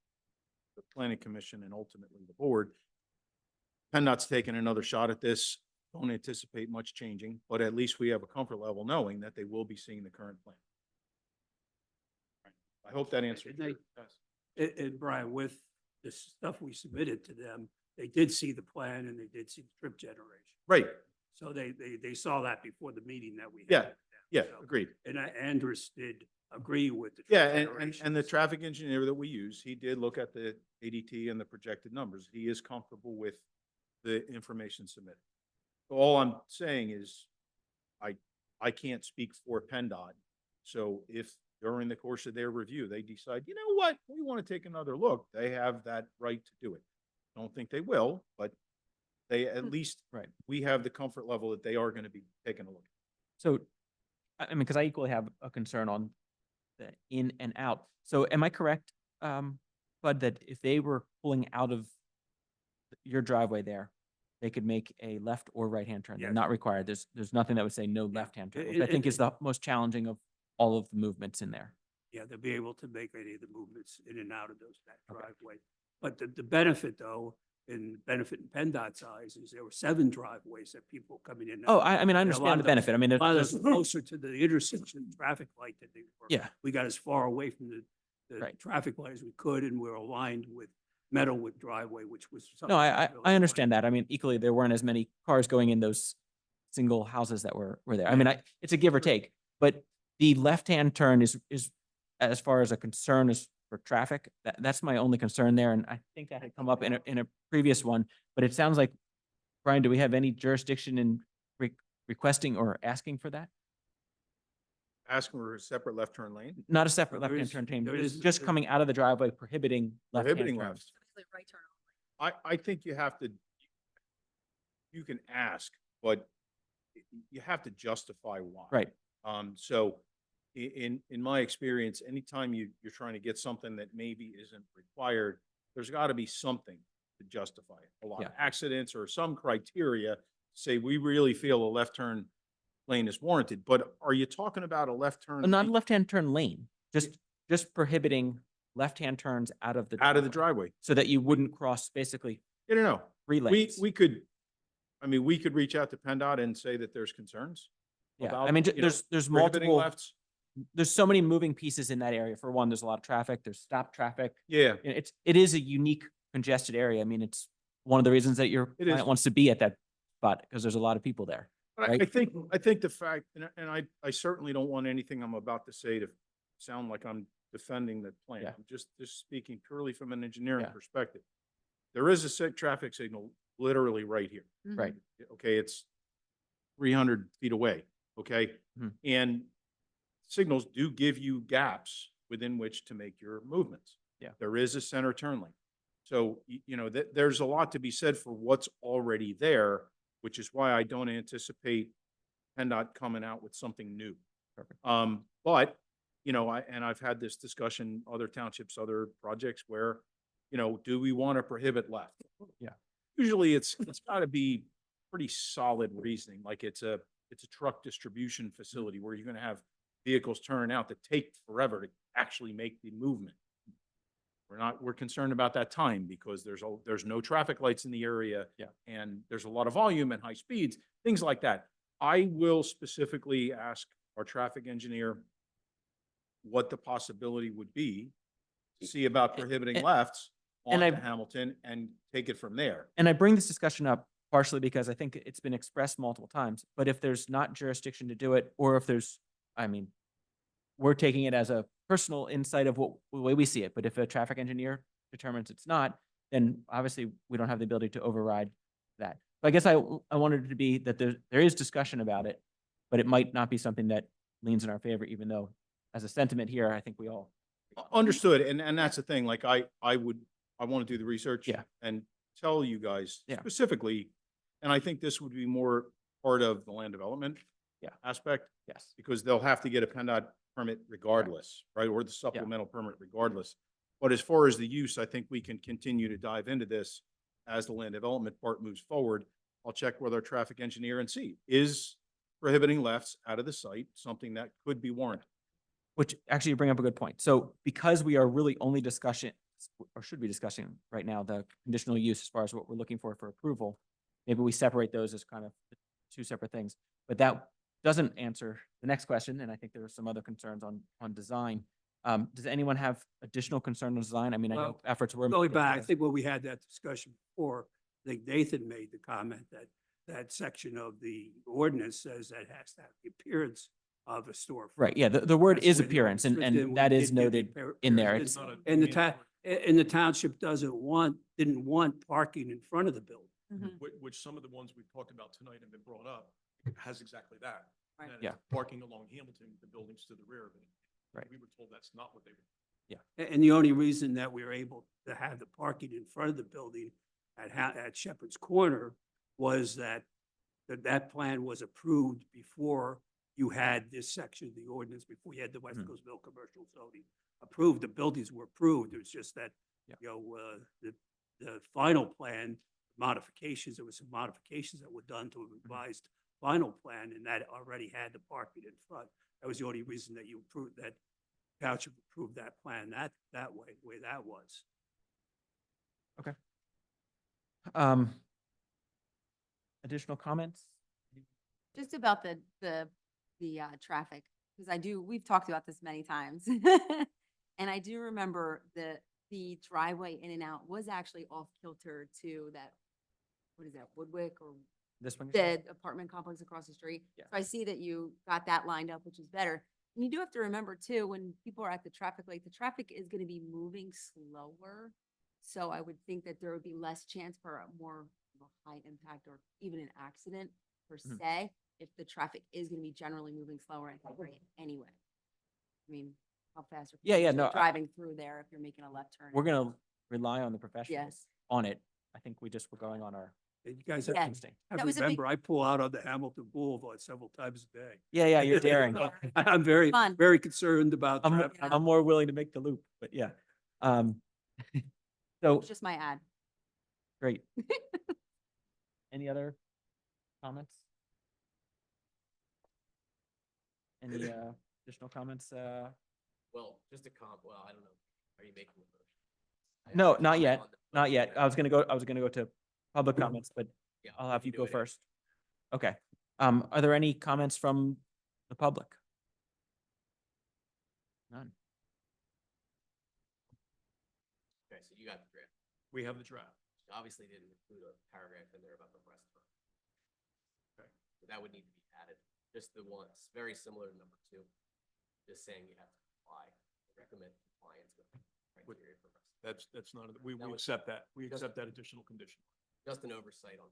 the planning commission and ultimately the board, PennDOT's taking another shot at this. Don't anticipate much changing, but at least we have a comfort level knowing that they will be seeing the current plan. I hope that answered. And And Brian, with the stuff we submitted to them, they did see the plan and they did see the trip generation. Right. So they saw that before the meeting that we had. Yeah, with them. Yeah, So- agreed. And Andrus did agree with the. trip Yeah, and generation. the traffic engineer that we use, he did look at the ADT and the projected numbers. He is comfortable with the information submitted. So all I'm saying is, I can't speak for PennDOT. So if during the course of their review, they decide, you know what, we want to take another look, they have that right to do it. Don't think they will, but they at least, Right. we have the comfort level that they are going to be taking a look. So, I mean, because I equally have a concern on the in and out. So am I correct, Bud, that if they were pulling out of your driveway there, they could make a left or right-hand turn? They're Yes. not required. There's nothing that would say no left-hand turn, which I It- think it- is the most challenging of all of the movements in there. Yeah, they'll be able to make any of the movements in and out of that Okay. driveway. But the benefit though, in benefit in PennDOT's eyes is there were 7 driveways that people coming in. and Oh, out. I mean, I And a lot understand the of those- benefit. I mean, A lot of there's, those closer to the intersection traffic light that they were. yeah, We got as far away from the Right. traffic light as we could, and we're aligned with Meadowwood driveway, which was. something no, we I really understand wanted. that. I mean, equally, there weren't as many cars going in those single houses that were there. I mean, it's a give or take, but the left-hand turn is as far as a concern is for traffic, that's my only concern there. And I think that had come up in a previous one, but it sounds like, Brian, do we have any jurisdiction in requesting or asking for that? Asking for a separate left turn lane, Not a separate There left-hand is- turn, there just is- just coming out of the driveway prohibiting left-hand prohibiting turns. lefts. Basically, right turn only. I think you can ask, but you have to justify why. Right. So in my experience, anytime you're trying to get something that maybe isn't required, there's got to be something to justify it. A lot of Yeah. accidents or some criteria say we really feel a left turn lane is warranted, but are you talking about a left turn? Not a left-hand turn lane, just prohibiting left-hand turns out of the. Out of the driveway? So that you wouldn't cross basically You don't know. 3 lanes. We could reach out to PennDOT and say that there's concerns. Yeah, about, I mean, you know, there's prohibiting multiple, lefts. there's so many moving pieces in that area. For one, there's a lot of traffic, there's stop traffic. Yeah, You know, it is a unique congested area. I mean, it's one of the reasons that your It is. client wants to be at that spot because there's a lot of people there. But right? I think the fact, and I certainly don't want anything I'm about to say to sound like I'm defending the plan. Yeah. I'm just speaking purely from an engineering Yeah. perspective. There is a traffic signal literally right here. Right. Okay, it's 300 feet away, okay? Mhm. And signals do give you gaps within which to make your movements. Yeah. There is a center turn lane. So, you know, there's a lot to be said for what's already there, which is why I don't anticipate PennDOT coming out with something new. Perfect. But, you know, I've had this discussion, other townships, other projects where, you know, do we want to prohibit left? Yeah. Usually it's gotta be pretty solid reasoning, like it's a truck distribution facility where you're gonna have vehicles turning out that take forever to actually make the movement. We're concerned about that time because there's no traffic lights in the area. Yeah. And there's a lot of volume and high speeds, things like that. I will specifically ask our traffic engineer what the possibility would be, see about prohibiting and- lefts and onto I- Hamilton and take it from there. And I bring this discussion up partially because I think it's been expressed multiple times, but if there's not jurisdiction to do it, or if there's, I mean, we're taking it as a personal insight of the way we see it, but if a traffic engineer determines it's not, then obviously we don't have the ability to override that. So I guess I wanted it to be that there is discussion about it, but it might not be something that leans in our favor, even though as a sentiment here, I think we all. Understood, and that's the thing, like, I want to do the research. Yeah. And tell you guys Yeah. specifically, and I think this would be more part of the land development. Yeah. Aspect, Yes. because they'll have to get a PennDOT permit regardless, right, or the supplemental permit regardless. But as far as the use, I think we can continue to dive into this as the land development part moves forward. I'll check with our traffic engineer and see, is prohibiting lefts out of the site something that could be warranted? Which actually you bring up a good point. So because we are really only discussing, or should be discussing right now, the conditional use as far as what we're looking for approval, maybe we separate those as kind of two separate things. But that doesn't answer the next question, and I think there are some other concerns on design. Does anyone have additional concern on design? I mean, I know Well, efforts were. Going made back, I to- think when we had that discussion before, I think Nathan made the comment that that section of the ordinance says that has to have the appearance of a storefront. Right, yeah, the word That's is where the appearance, and, ordinance written, and we that is did give the noted appear- in there. appearance. It's, And the township didn't want parking in front of the building. Which some of the ones we've talked about tonight have been brought up, has exactly that. Right. That is Yeah. Parking along Hamilton, the buildings to the rear of it. Right. We were told that's not what they were. And the only reason that we were able to have the parking in front of the building at Shepherd's Corner was that plan was approved before you had this section of the ordinance, before you had the West Mhm. Coastville commercial zoning approved. The buildings were approved. It was just that, Yeah. you know, the final plan modifications, there were some modifications that were done to a revised final plan, and that already had the parking in front. That was the only reason that you approved, that township approved that plan that way, the way that was. additional comments? Just about the traffic, because we've talked about this many times. And I do remember the driveway in and out was actually off kilter to that, what is that, Woodwick or This one? you're saying? the apartment complex across the street. Yeah. So I see that you got that lined up, which is better. And you do have to remember too, when people are at the traffic light, the traffic is gonna be moving slower. So I would think that there would be less chance for a more of a high impact or even an accident per Mhm. se, if the traffic is gonna be generally moving slower at that rate anyway. I mean, how fast are Yeah, people yeah, usually no, I- driving through there if you're making a left turn? We're gonna rely on the professionals Yes. on it. I think we just were going on our And you guys Yeah. instinct. have That to was a big- remember, I pull out on the Hamilton Boulevard several times a day. Yeah, yeah, you're daring. I'm very, Fun. very concerned about I'm, traffic. I'm more willing to make the loop, but yeah. So, It's just my ad. great. Any other comments? Any additional comments? Well, just a well, I don't know. Are you making a motion? No, I not comment yet, on the not motion yet. that- I was gonna go to public comments, but Yeah, I'll we have can you do go it after. first. Okay. Are there any comments from the public? None. Okay, so you got the draft. We have the draft. You obviously didn't include a paragraph in there about the restaurant. That would need to be added, just the once, very similar to number 2. Just saying you have to comply, recommend compliance with criteria for rest. That's not, we That was- accept that. We just- accept that additional condition. Just an oversight on.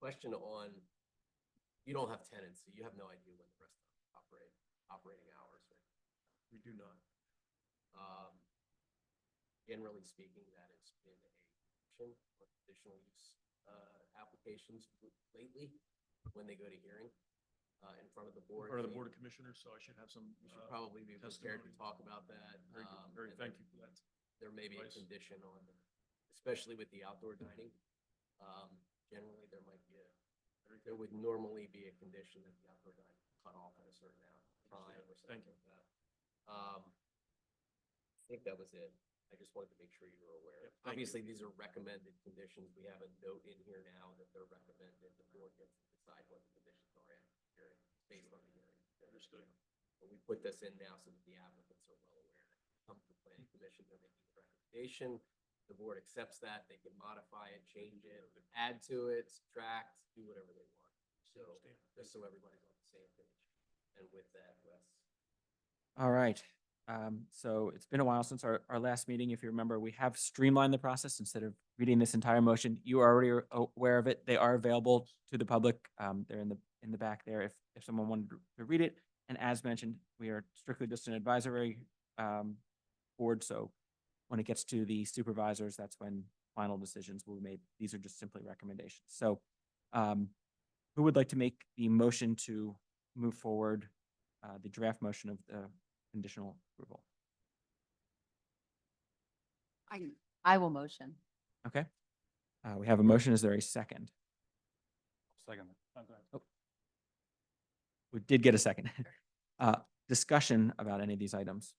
Question on, you don't have tenants, so you have no idea when the restaurant operating hours are. We do not. Generally speaking, that has been a option for conditional use applications lately when they go to hearing in front of the board. Part of the Can you- Board of Commissioners, so I should have some. You should probably be prepared to testimony. talk about that. Very good. Very, and thank you for that. There may be a advice. condition on, especially with the outdoor dining. Generally, there might be there would normally be a condition that the outdoor dining cut off at a certain time or something Thank you. like that. I think that was it. I just wanted to make sure you were aware. Yep, thank you. Obviously, these are recommended conditions. We have a note in here now that they're recommended. The board gets to decide what the conditions are at the hearing, based on the hearing. Understood. But we put this in now so that the applicants are well aware that come to the planning commission, they're making a recommendation. The board accepts that, they can modify it, change it, add to it, subtract, do whatever they want. So, just so everybody's on the same page. And with that, Wes. All right. So it's been a while since our last meeting. If you remember, we have streamlined the process. Instead of reading this entire motion, you are already aware of it. They are available to the public. They're in the back there if someone wanted to read it. And as mentioned, we are strictly just an advisory board. So when it gets to the supervisors, that's when final decisions will be made. These are just simply recommendations. So who would like to make the motion to move forward the draft motion of the conditional approval? I will motion. Okay. We have a motion. Is there a second? Second. We did get a second. Discussion about any of these items?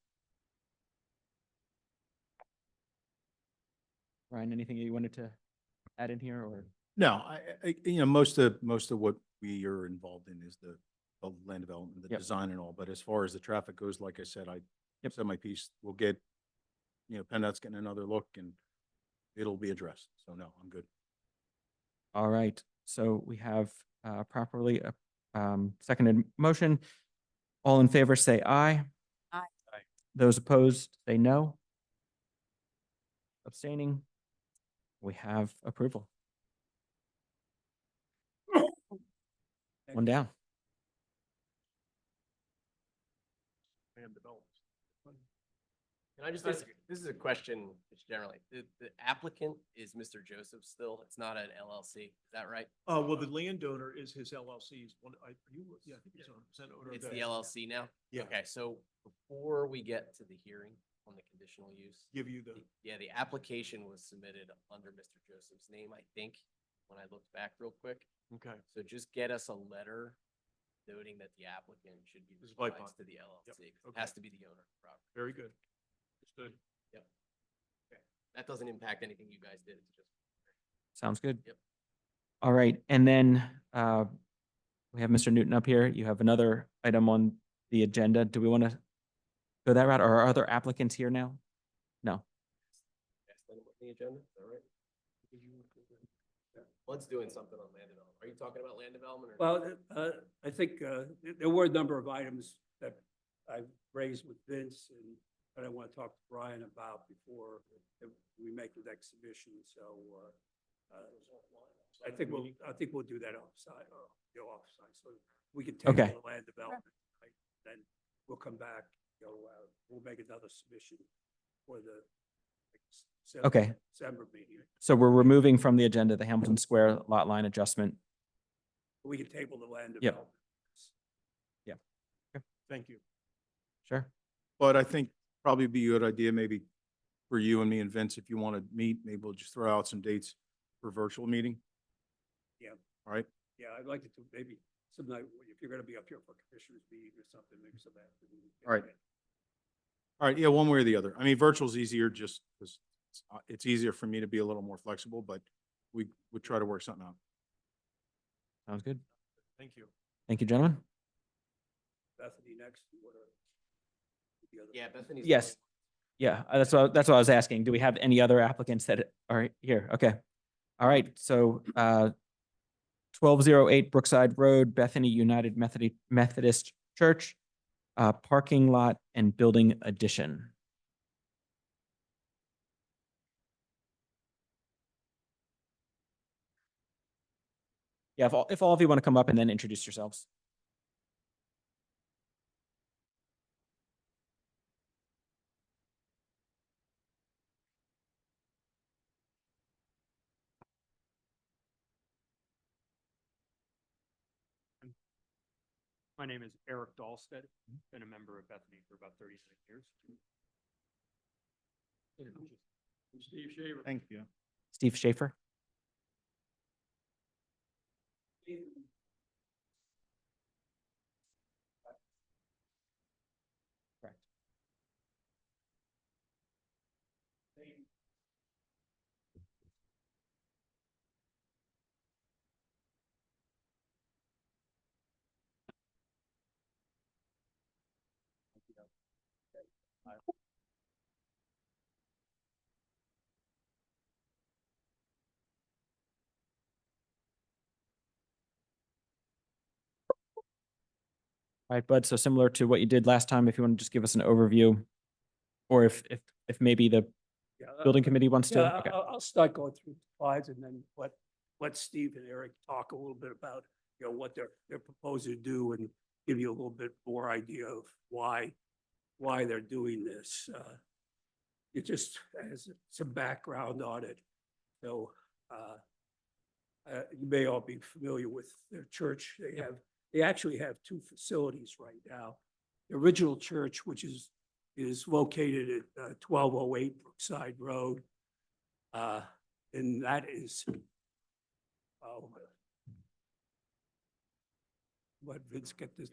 Ryan, anything you wanted to add in here or? No, most of what we are involved in is the land development, the Yep. design and all. But as far as the traffic goes, like I said, I Yep. said my piece. We'll get, PennDOT's getting another look and it'll be addressed. So no, I'm good. All right. So we have properly seconded motion. All in favor, say aye. Aye. Aye. Those opposed, say no. Abstaining. We have approval. One down. Land development. Can I just ask, this is a question, just generally, the applicant is Mr. Joseph still, it's not an LLC, is that right? Well, the landowner is his LLC's one, are you, yeah, I think he's 100% owner of It's that. the LLC now? Yeah. Okay, so before we get to the hearing on the conditional use, Give you the, yeah, the application was submitted under Mr. Joseph's name, I think, when I looked back real quick. okay, So just get us a letter noting that the applicant should be This is responsible Vycon. to the LLC. 'Cause It okay. has to be the owner of the property. very good. Understood. That doesn't impact anything you guys did, it's just. Sounds good. Yep. All right. And then we have Mr. Newton up here. You have another item on the agenda. Do we want to go that route? Or are other applicants here now? No. Ask them on the agenda, is that right? Bud's doing something on land development. Are you talking about land development or? Well, I think there were a number of items that I raised with Vince and that I want to talk to Brian about before we make the next submission. So I think we'll do that offsite, offsite. So we can take Okay. the land development, right? Then we'll come back, we'll make another submission for the Okay. December meeting. So we're removing from the agenda the Hamilton Square lot line adjustment. We can table the land Yep. development. Thank you. Sure. But I think probably be a good idea maybe for you and me and Vince, if you want to meet, maybe we'll just throw out some dates for virtual meeting. Yeah. All right. Yeah, I'd like to do maybe some night, if you're gonna be up here for commissioners meeting or something, maybe some afternoon. All right. All right. Yeah, one way or the other. I mean, virtual's easier just because it's easier for me to be a little more flexible, but we would try to work something out. Sounds good. Thank you. Thank you, gentlemen. Bethany next. What are the other? Yeah, Bethany's. the Yes. only- Yeah, that's what I was asking. Do we have any other applicants that are here? Okay. All right, so 1208 Brookside Road, Bethany United Methodist Church, parking lot and building addition. Yeah, if all of you want to come up and then introduce yourselves. My name is Eric Dahlstead, been a member of Bethany for about 39 years. Steve Shaver. Thank you. Steve Schaefer. Correct. All right, Bud, so similar to what you did last time, if you want to just give us an overview, or if maybe the Yeah, building committee wants to. Yeah, Okay. I'll start going through the slides and then let Steve and Eric talk a little bit about, what they're proposing to do and give you a little bit more idea of why they're doing this. It just has some background on it. So, you may all be familiar with their church. They actually have two facilities right now. The original church, which is located at 1208 Brookside Road. And that is, let Vince get this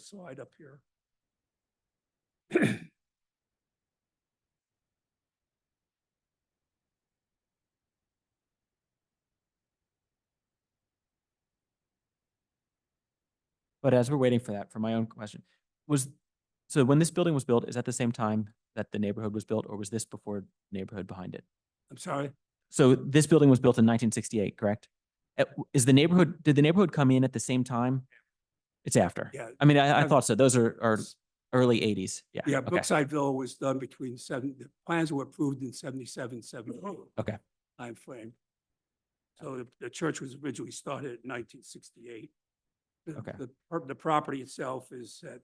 slide up here. But as we're waiting for that, for my own question, so when this building was built, is that the same time that the neighborhood was built, or was this before the neighborhood behind it? I'm sorry? So this building was built in 1968, correct? Did the neighborhood come in at the same time? It's after. Yeah. I mean, I thought so. Those are early 80s. Yeah. Yeah, Okay. Brookside Villa was done the plans were approved in 77, 78. Okay. Timeframe. So the church was originally started in 1968. Okay. The property itself is at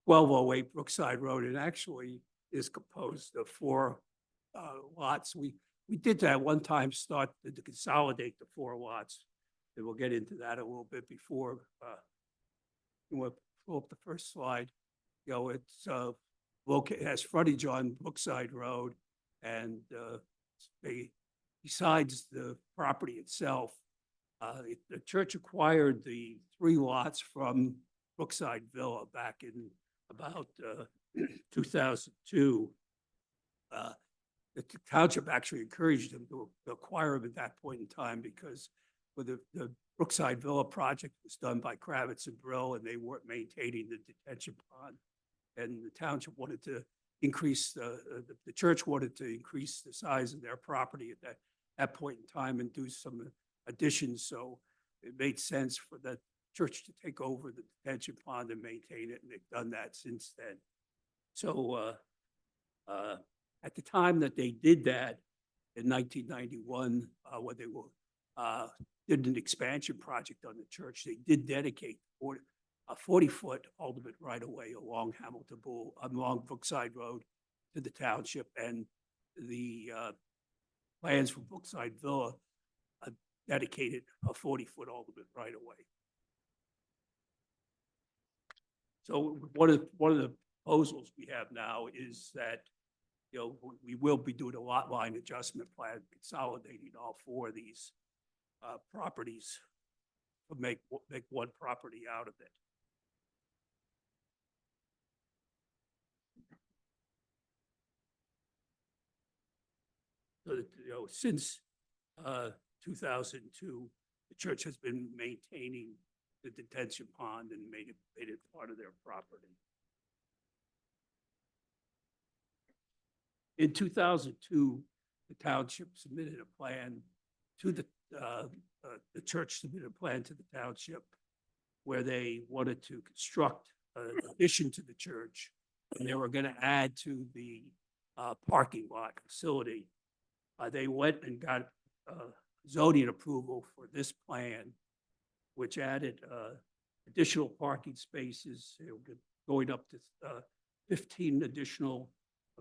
1208 Brookside Road and actually is composed of 4 lots. We did that one time, start to consolidate the 4 lots. And we'll get into that a little bit before. You want to pull up the first slide? It's located, has frontage on Brookside Road, and besides the property itself, the church acquired the 3 lots from Brookside Villa back in about 2002. The township actually encouraged them to acquire them at that point in time because with the Brookside Villa project was done by Kravitz and Brill, and they weren't maintaining the detention pond. And the township wanted to increase, the church wanted to increase the size of their property at that point in time and do some additions. So it made sense for the church to take over the detention pond and maintain it, and they've done that since then. So at the time that they did that in 1991, when they did an expansion project on the church, they did dedicate a 40-foot ultimate right-of-way along Hamilton along Brookside Road to the township, and the plans for Brookside Villa dedicated a 40-foot ultimate right-of-way. So one of the proposals we have now is that, we will be doing a lot line adjustment plan, consolidating all 4 of these properties to make one property out of it. So that, since 2002, the church has been maintaining the detention pond and made it part of their property. In 2002, the township submitted a plan to the church submitted a plan to the township where they wanted to construct an addition to the church, and they were going to add to the parking lot facility. They went and got zoning approval for this plan, which added additional parking spaces, going up to 15 additional,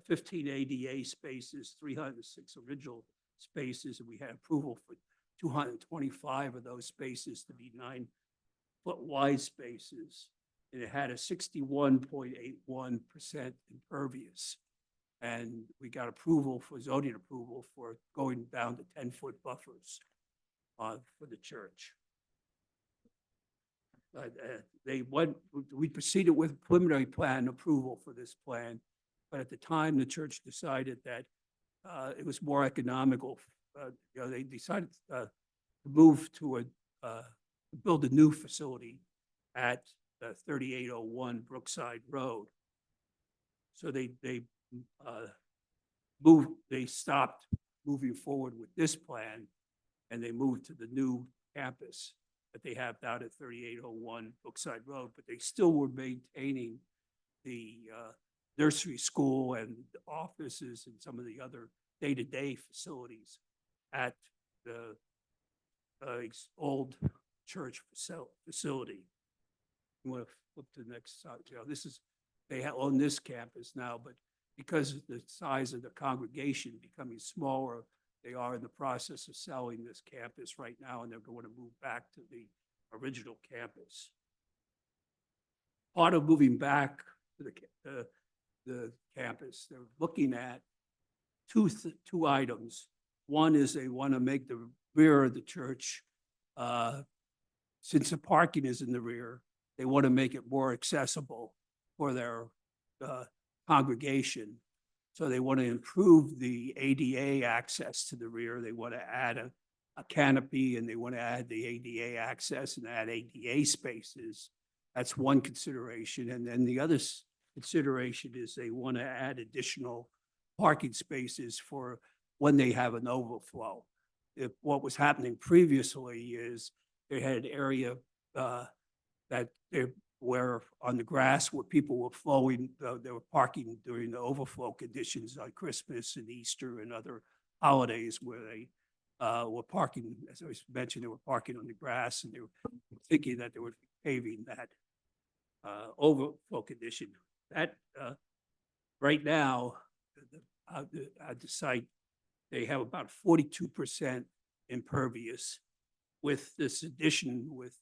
15 ADA spaces, 306 original spaces, and we had approval for 225 of those spaces to be 9-foot wide spaces. And it had a 61.81% impervious. And we got approval for zoning approval for going down to 10-foot buffers for the church. We proceeded with preliminary plan approval for this plan, but at the time, the church decided that it was more economical. They decided to move to build a new facility at 3801 Brookside Road. So they stopped moving forward with this plan, and they moved to the new campus that they have down at 3801 Brookside Road, but they still were maintaining the nursery school and the offices and some of the other day-to-day facilities at the old church facility. You want to flip to the next slide? This is, they own this campus now, but because of the size of the congregation becoming smaller, they are in the process of selling this campus right now, and they're going to move back to the original campus. Part of moving back to the campus, they're looking at two items. One is they want to make the rear of the church, since the parking is in the rear, they want to make it more accessible for their congregation. So they want to improve the ADA access to the rear. They want to add a canopy, and they want to add the ADA access and add ADA spaces. That's one consideration. And then the other consideration is they want to add additional parking spaces for when they have an overflow. If what was happening previously is they had an area where on the grass where people were flowing, they were parking during the overflow conditions on Christmas and Easter and other holidays where they were parking, as I mentioned, they were parking on the grass, and they were thinking that they were paving that overflow condition. That right now, at the site, they have about 42% impervious. With this addition, with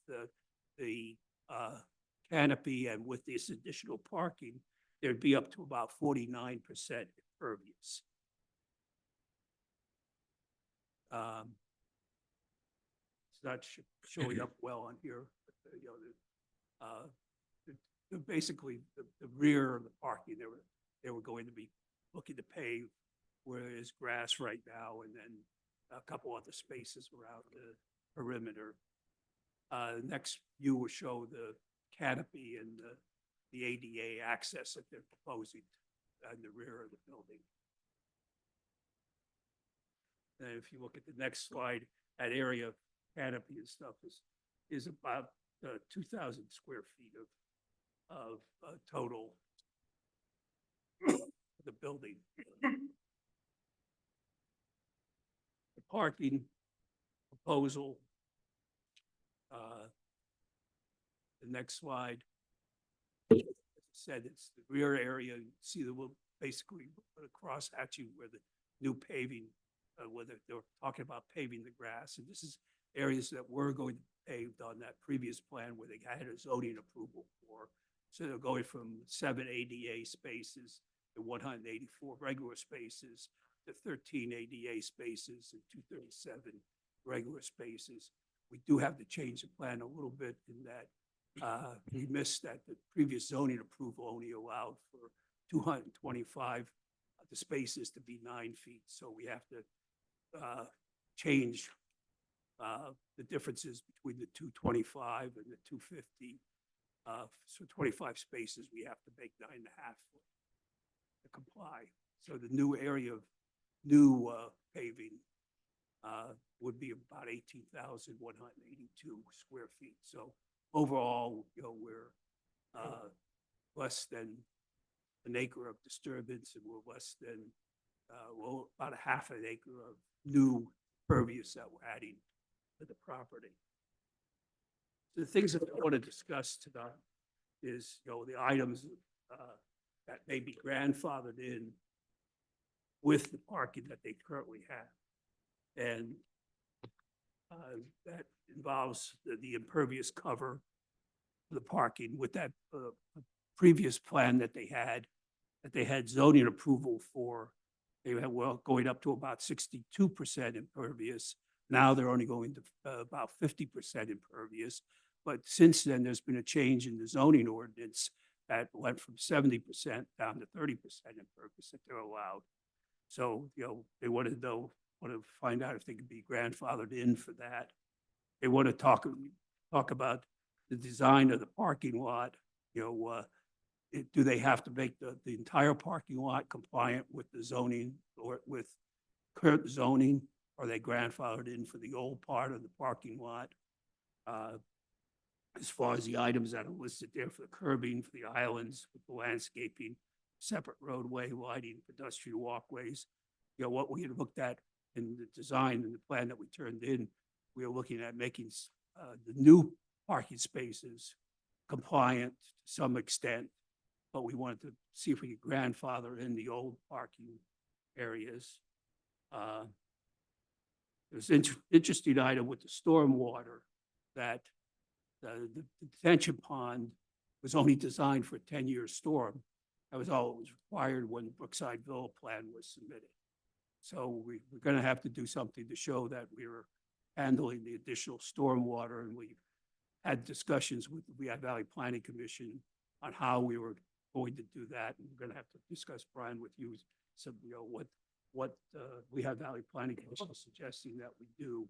the canopy and with this additional parking, there'd be up to about 49% impervious. It's not showing up well on here, but basically the rear of the parking, they were going to be looking to pave where there's grass right now, and then a couple other spaces around the perimeter. Next view will show the canopy and the ADA access that they're proposing in the rear of the building. And if you look at the next slide, that area of canopy and stuff is about 2,000 square feet of total the building. The parking proposal. The next slide. As I said, it's the rear area. You see that we'll basically put across actually where the new paving, where they were talking about paving the grass. And this is areas that were going to be paved on that previous plan where they had a zoning approval for. So they're going from 7 ADA spaces to 184 regular spaces to 13 ADA spaces and 237 regular spaces. We do have to change the plan a little bit in that we missed that the previous zoning approval only allowed for 225 the spaces to be 9 feet. So we have to change the differences between the 225 and the 250. So 25 spaces, we have to make 9.5 to comply. So the new area of new paving would be about 18,182 square feet. So overall, we're less than an acre of disturbance, and we're less than, about a half an acre of new pervious that we're adding to the property. The things that I want to discuss tonight is, the items that may be grandfathered in with the parking that they currently have. And that involves the impervious cover, the parking with that previous plan that they had zoning approval for. They had, going up to about 62% impervious. Now they're only going to about 50% impervious. But since then, there's been a change in the zoning ordinance that went from 70% down to 30% impervious that they're allowed. So, they want to find out if they could be grandfathered in for that. They want to talk about the design of the parking lot. Do they have to make the entire parking lot compliant with the zoning or with current zoning? Are they grandfathered in for the old part of the parking lot? As far as the items that are listed there for the curbing, for the islands, with the landscaping, separate roadway, lighting, pedestrian walkways, what we had looked at in the design and the plan that we turned in, we were looking at making the new parking spaces compliant to some extent, but we wanted to see if we could grandfather in the old parking areas. There's interesting item with the stormwater that the detention pond was only designed for a 10-year storm. That was all that was required when the Brookside Villa plan was submitted. So we're going to have to do something to show that we were handling the additional stormwater, and we had discussions with the Lehigh Valley Planning Commission on how we were going to do that. And we're going to have to discuss, Brian, with you, some, what Lehigh Valley Planning Commission is suggesting that we do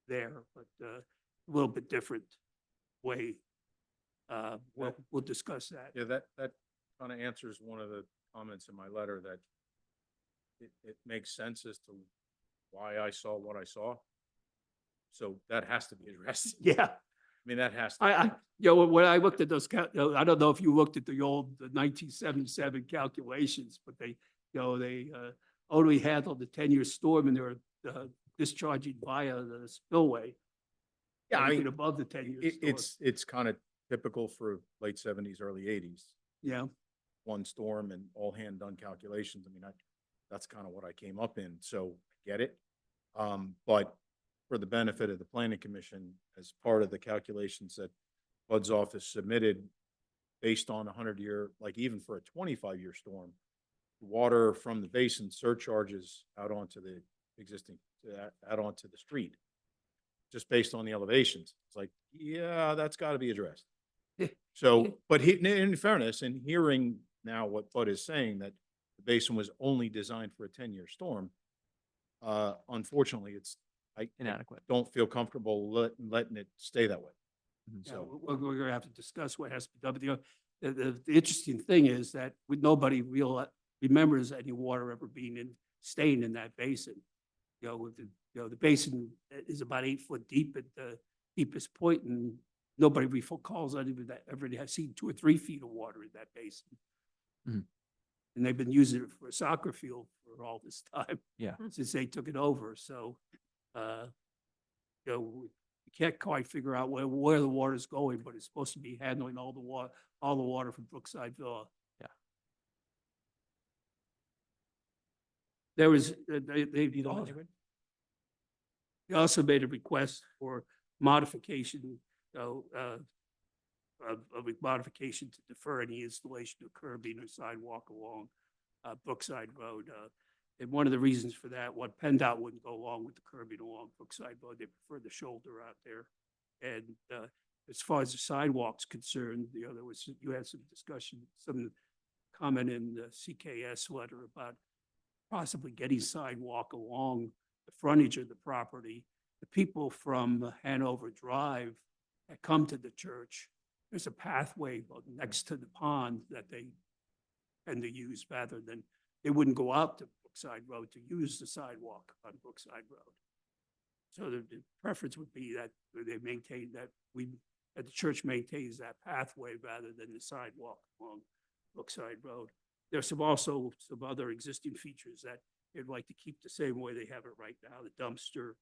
there, but a little bit different way. We'll discuss that. Yeah, that kind of answers one of the comments in my letter, that it makes sense as to why I saw what I saw. So that has to be addressed. Yeah. I mean, that has to. When I looked at those, I don't know if you looked at the 1977 calculations, but they only handled the 10-year storm, and they were discharging via the spillway. Yeah, I anything mean, above the 10-year storm. It's kind of typical for late 70s, early 80s. Yeah. One storm and all hand done calculations. I mean, that's kind of what I came up in, so I get it. But for the benefit of the planning commission, as part of the calculations that Bud's office submitted, based on 100-year, like even for a 25-year storm, the water from the basin surcharges out onto the existing, out onto the street, just based on the elevations. It's like, yeah, that's got to be addressed. So, but in fairness, and hearing now what Bud is saying, that the basin was only designed for a 10-year storm, unfortunately, I Inadequate. don't feel comfortable letting it stay that way. Yeah, So, we're going to have to discuss what has to be done. But the interesting thing is that nobody remembers any water ever staying in that basin. The basin is about 8 foot deep at the deepest point, and nobody recalls that ever has seen 2 or 3 feet of water in that basin. Mhm. And they've been using it for a soccer field for all this time. Yeah. Since they took it over. So, we can't quite figure out where the water's going, but it's supposed to be handling all the water from Brookside Villa. Yeah. There was, they also made a request for modification, a modification to defer any installation of curbing or sidewalk along Brookside Road. And one of the reasons for that, PennDOT wouldn't go along with the curbing along Brookside Road. They prefer the shoulder out there. And as far as the sidewalk's concerned, you had some discussion, some comment in the CKS letter about possibly getting sidewalk along the frontage of the property. The people from Hanover Drive that come to the church, there's a pathway next to the pond that they tend to use, rather than, they wouldn't go out to Brookside Road to use the sidewalk on Brookside Road. So the preference would be that they maintain that that the church maintains that pathway rather than the sidewalk along Brookside Road. There's also some other existing features that they'd like to keep the same way they have it right now, the dumpster.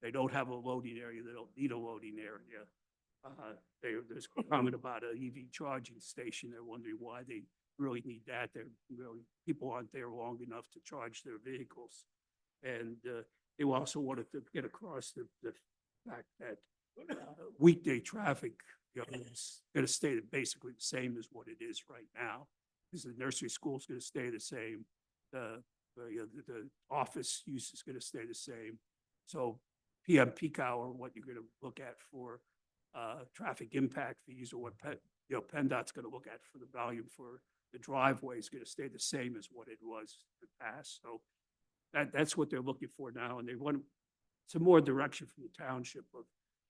They don't have a loading area, they don't need a loading area. There's a comment about an EV charging station. They're wondering why they really need that. People aren't there long enough to charge their vehicles. And they also wanted to get across the fact that weekday traffic, is going to stay basically the same as what it is right now. Because the nursery school is going to stay the same. The office use is going to stay the same. So PM peak hour, what you're going to look at for traffic impact fees, or what PennDOT's going to look at for the volume for the driveway is going to stay the same as what it was in the past. So that's what they're looking for now, and they want some more direction from the township of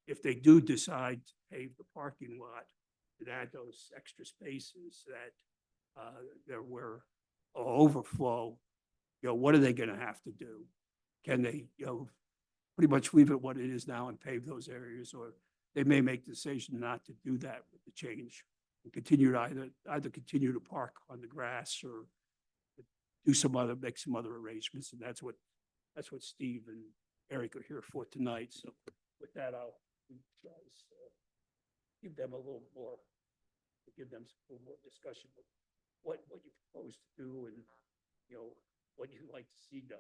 if they do decide to pave the parking lot, to add those extra spaces that there were overflow, what are they going to have to do? Can they, pretty much leave it what it is now and pave those areas, or they may make the decision not to do that with the change and continue to either continue to park on the grass or make some other arrangements. And that's what Steve and Eric are here for tonight. So with that, I'll give them a little more, give them some more discussion of what you propose to do and, what you'd like to see done.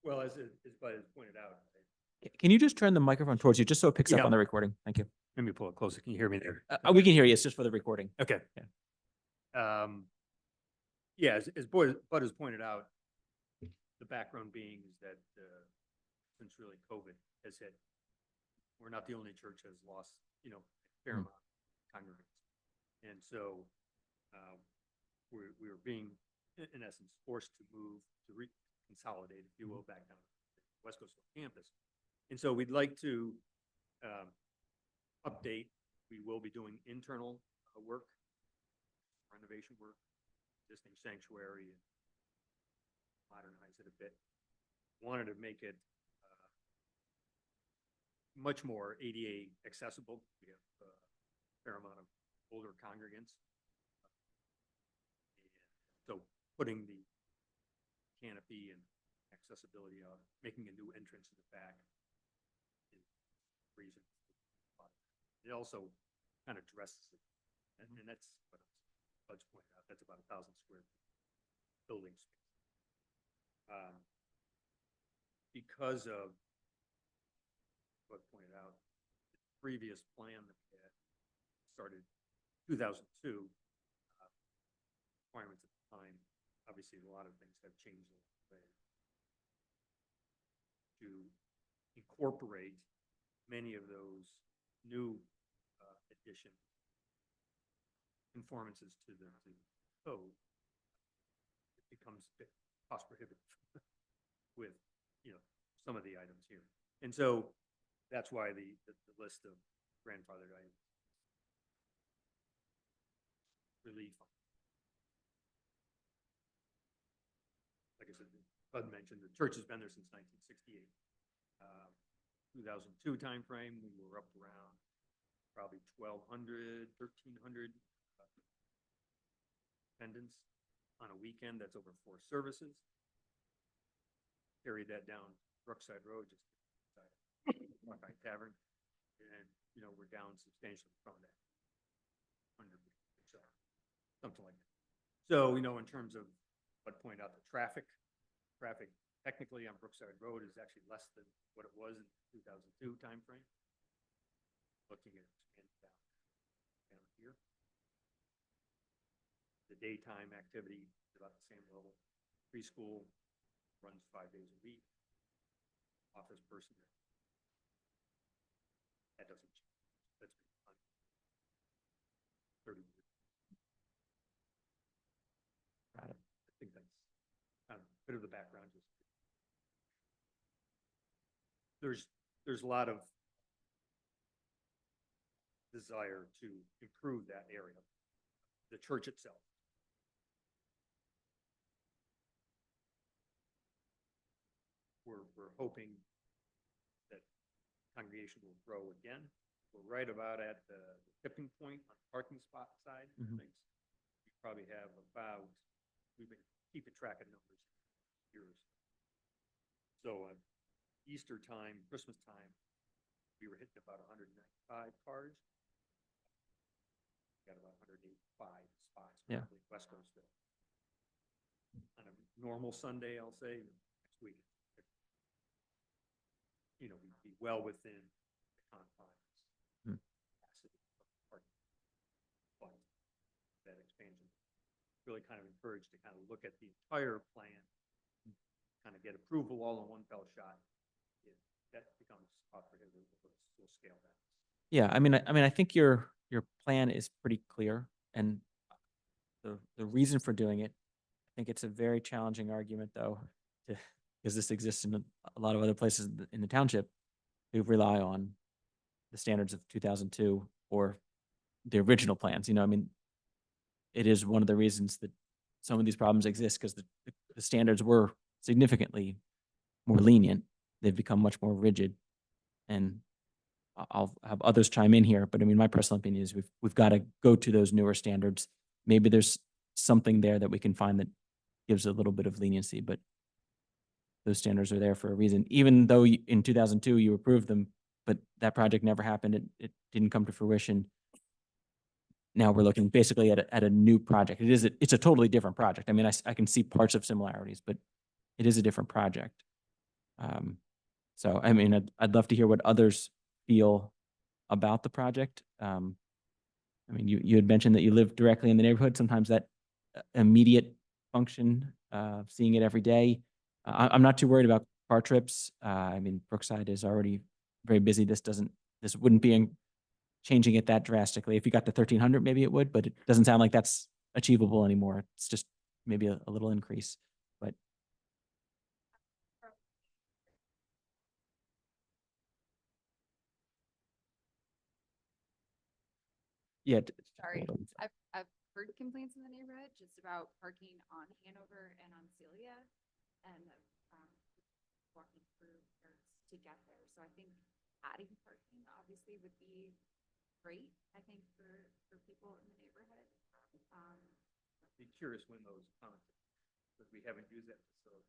Well, as Bud has pointed out, Can you just turn the microphone towards you, just so it picks up Yeah. on the recording? Thank you. let me pull it closer. Can you hear me there? We can hear you. It's just for the recording. Okay. Yeah, as Bud has pointed out, the background being is that since really COVID has hit, we're not the only church has lost, a fair amount of congregants. And so we were being, in essence, forced to move, to consolidate, if you will, back down to the West Coast campus. And so we'd like to update. We will be doing internal work, renovation work, existing sanctuary, and modernize it a bit. Wanted to make it much more ADA accessible. We have a fair amount of older congregants. So putting the canopy and accessibility on, making a new entrance in the back is the reason. It also kind of dresses it. And that's what Bud's pointed out. That's about 1,000 square feet building space. Because of what pointed out, the previous plan that we had started 2002, requirements at the time, obviously a lot of things have changed along the way. To incorporate many of those new addition conformances to the code, it becomes a bit cost prohibitive with, some of the items here. And so that's why the list of grandfathered items relief. Like I said, Bud mentioned, the church has been there since 1968. 2002 timeframe, we were up around probably 1,200, 1,300 attendants on a weekend. That's over 4 services. Carried that down Brookside Road, just beside Buckeye Tavern, and we're down substantially from that, 100 so something like that. So in terms of what point out the traffic technically on Brookside Road is actually less than what it was in 2002 timeframe. Looking at expanding down here. The daytime activity is about the same level. Preschool runs 5 days a week. Office person. That doesn't change. That's been fun. 30 years. Got it. I think that's kind of a bit of the background. Just there's a lot of desire to improve that area, the church itself, we're hoping that congregation will grow again. We're right about at the tipping point on the parking spot side of Mhm. things. We probably have about, we've been keeping track of numbers years. So Easter time, Christmas time, we were hitting about 195 cars. Got about 185 spots Yeah. roughly West Coastville. On a normal Sunday, I'll say, next week, you know, we'd be well within the confines. Hmm. Capacity of the parking. But that expansion, really kind of encouraged to kind of look at the entire plan, kind of get approval all in one fell shot. If that becomes cost prohibitive, we'll scale that. Yeah, I think your plan is pretty clear, and the reason for doing it, I think it's a very challenging argument, though, to, because this exists in a lot of other places in the township who rely on the standards of 2002 or the original plans. You know, I mean, it is one of the reasons that some of these problems exist, because the standards were significantly more lenient. They've become much more rigid, and I'll have others chime in here, but I mean, my personal opinion is we've got to go to those newer standards. Maybe there's something there that we can find that gives a little bit of leniency, but those standards are there for a reason. Even though in 2002 you approved them, but that project never happened. It didn't come to fruition. Now we're looking basically at a new project. It's a totally different project. I mean, I can see parts of similarities, but it is a different project. So I mean, I'd love to hear what others feel about the project. I mean, you had mentioned that you live directly in the neighborhood. Sometimes that immediate function, seeing it every day. I'm not too worried about car trips. I mean, Brookside is already very busy. This wouldn't be changing it that drastically. If you got to 1,300, maybe it would, but it doesn't sound like that's achievable anymore. It's just maybe a little increase, but. Yeah. Sorry, hold on. I've heard complaints in the neighborhood just about parking on Hanover and on Celia and walking through to get there. So I think adding parking obviously would be great, I think, for people in the neighborhood. Be curious when those comments, because we haven't used that facility.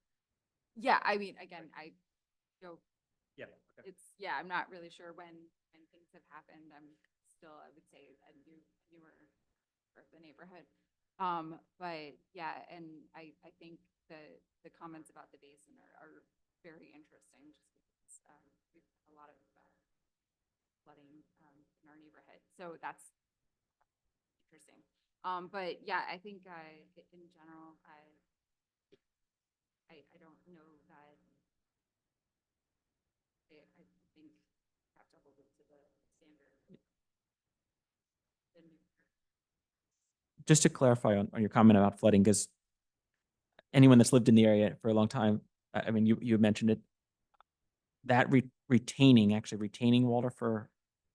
Yeah, I mean, again, Yeah, okay. I'm not really sure when things have happened. I'm still, I would say, a newer part of the neighborhood. But yeah, and I think the comments about the basin are very interesting, just because we've had a lot of flooding in our neighborhood. So that's interesting. But yeah, I think in general, I don't know that I think you have to hold it to the standard. Just to clarify on your comment about flooding, because anyone that's lived in the area for a long time, I mean, you mentioned it, that retaining water for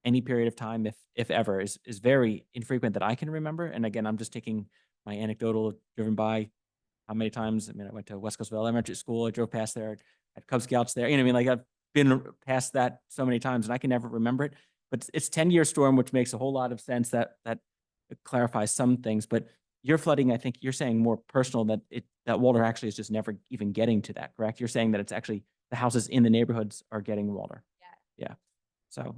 any period of time, if ever, is very infrequent that I can remember. And again, I'm just taking my anecdotal driven by how many times. I mean, I went to West Coastville Elementary School. I drove past there, had Cub Scouts there. You know what I mean? Like, I've been past that so many times and I can never remember it. But it's 10-year storm, which makes a whole lot of sense. That clarifies some things. But your flooding, I think you're saying more personal, that that water actually is just never even getting to that, correct? You're saying that it's actually the houses in the neighborhoods are getting water. Yeah. So,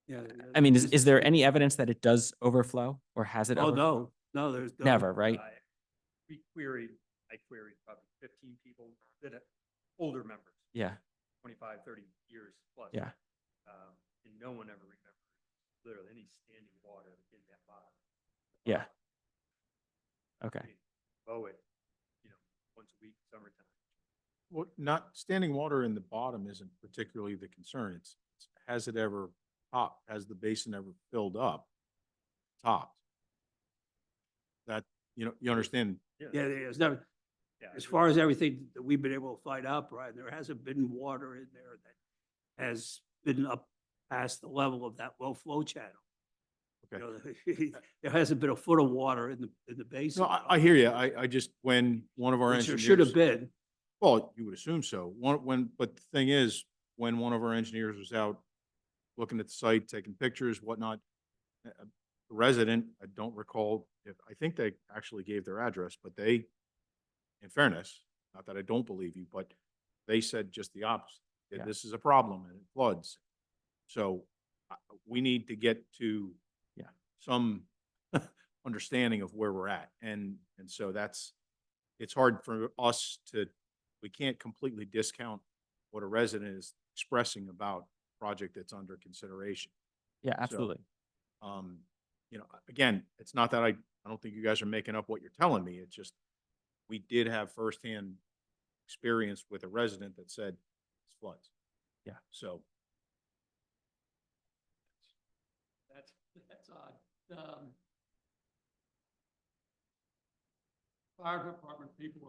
Yeah. I mean, is there any evidence that it does overflow, or has it? Oh, overflowed? no, there's. no- Never, right? I queried probably 15 people that are older members, Yeah, 25, 30 years plus. yeah. And no one ever remembered literally any standing water in that bottom. Yeah. Okay. Oh, it, once a week, summertime. Well, not standing water in the bottom isn't particularly the concern. It's has it ever topped? Has the basin ever filled up? Topped? That, you understand? Yeah, there's never, Yeah, as far as everything that we've been able to find out, Brian, there hasn't been water in there that has been up past the level of that low flow channel. Okay. There hasn't been a foot of water in the basin. No, I hear you. I just, when one of our Which there engineers. should have been. Well, you would assume so. But the thing is, when one of our engineers was out looking at the site, taking pictures, whatnot, a resident, I don't recall if, I think they actually gave their address, but they, in fairness, not that I don't believe you, but they said just the opposite. That Yeah. this is a problem and it floods. So we need to get to Yeah. some understanding of where we're at. And so it's hard for us to, we can't completely discount what a resident is expressing about a project that's under consideration. Yeah, absolutely. You know, again, it's not that I don't think you guys are making up what you're telling me. It's just, we did have firsthand experience with a resident that said it's floods. Yeah. So, That's odd. Fire department people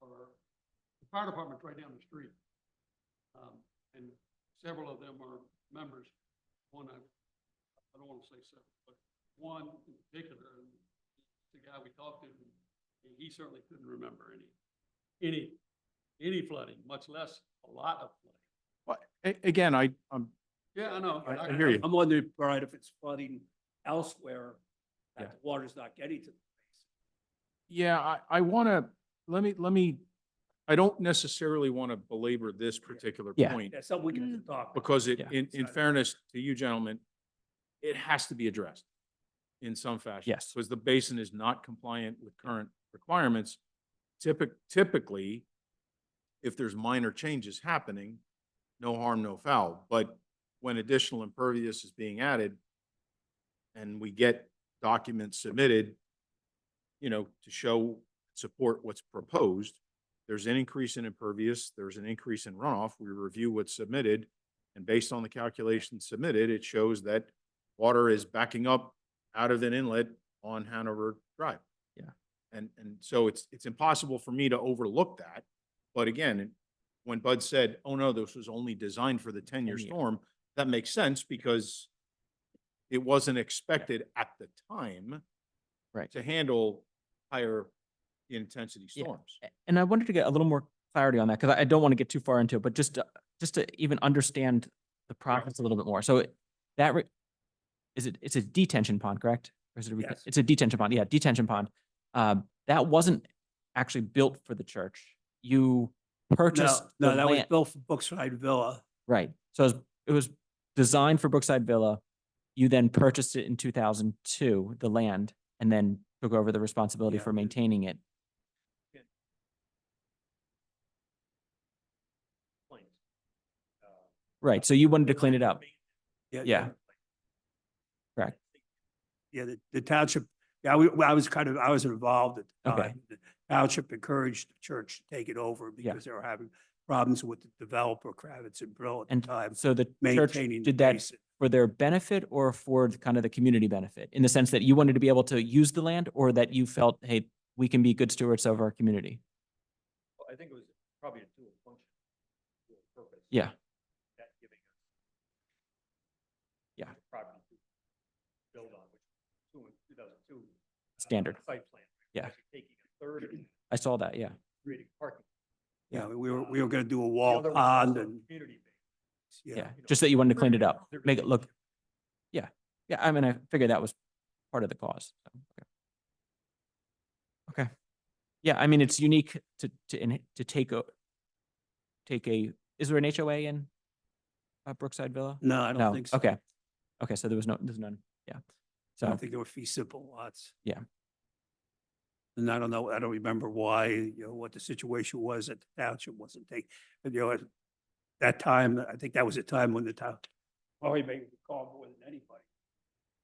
the fire department's right down the street. And several of them are members. One, I don't want to say several, but one in particular, and the guy we talked to, he certainly couldn't remember any flooding, much less a lot of flooding. well, again, Yeah, I know. I hear you. I'm wondering, Brian, if it's flooding elsewhere, Yeah. that the water's not getting to the base. yeah, I want to, let me, I don't necessarily want to belabor this particular Yeah. point. That's something we can talk about. Because Yeah. in fairness to you gentlemen, it has to be addressed in some fashion. Yes. Because the basin is not compliant with current requirements. Typically, if there's minor changes happening, no harm, no foul. But when additional impervious is being added and we get documents submitted, you know, to show, support what's proposed, there's an increase in impervious, there's an increase in runoff. We review what's submitted. And based on the calculations submitted, it shows that water is backing up out of an inlet on Hanover Drive. Yeah. And so it's impossible for me to overlook that. But again, when Bud said, oh no, this was only designed for the 10-year 10-year. storm, that makes sense because it wasn't expected at the time Right. to handle higher intensity Yeah. storms. And I wanted to get a little more clarity on that because I don't want to get too far into it, but just to even understand the process a little bit more. So it's a detention pond, correct? Or is it Yes. it's a detention pond? Yeah, detention pond. That wasn't actually built for the church. You purchased No, the that was land- built for Brookside Villa. Right. So it was designed for Brookside Villa. You then purchased it in 2002, the land, and then took over the responsibility Yeah. for maintaining it. Right. So you wanted to clean it up. Yeah. Correct. Yeah, the township, yeah, I was involved at the Okay. time. The township encouraged the church to take it over Yeah. because they were having problems with the developer Kravitz and Brill at the And time, so the church maintaining the did that basin. for their benefit or for kind of the community benefit? In the sense that you wanted to be able to use the land or that you felt, hey, we can be good stewards of our community? I think it was probably a dual function, dual purpose. Yeah. That giving us. Yeah. the Property to build on, which in 2002. Standard. Site plan. Yeah. Actually taking a third of it, I saw that. Yeah. creating parking. Yeah, we were gonna do a The wall other was pond also and, Community based. Yeah. yeah. Just that you wanted to clean it up, They're make it gonna- look. Yeah. Yeah. I mean, I figured that was part of the cause. So, okay. Okay. Yeah. I mean, it's unique to take a, is there an HOA in Brookside Villa? No, I No. don't think so. Okay. Okay. So there's none. Yeah. I So, think they were fee simple lots. Yeah. And I don't know, I don't remember why, what the situation was at the township wasn't taking, at that time, I think that was a time when the town, probably maybe recall more than anybody.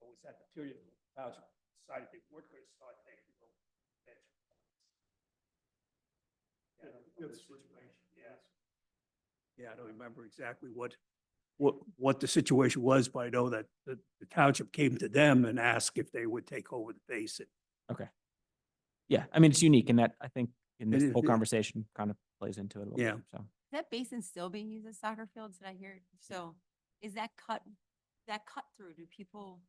It was at the period when the township decided they weren't going to start taking over. Yeah, I don't remember exactly what the situation was, but I know that the township came to them and asked if they would take over the basin. yeah, I mean, it's unique in that I think in It this is, whole yeah. conversation kind of plays into it a little Yeah. bit. So, Is that basin still being used as soccer fields? Did I hear? So is that cut through? Do people,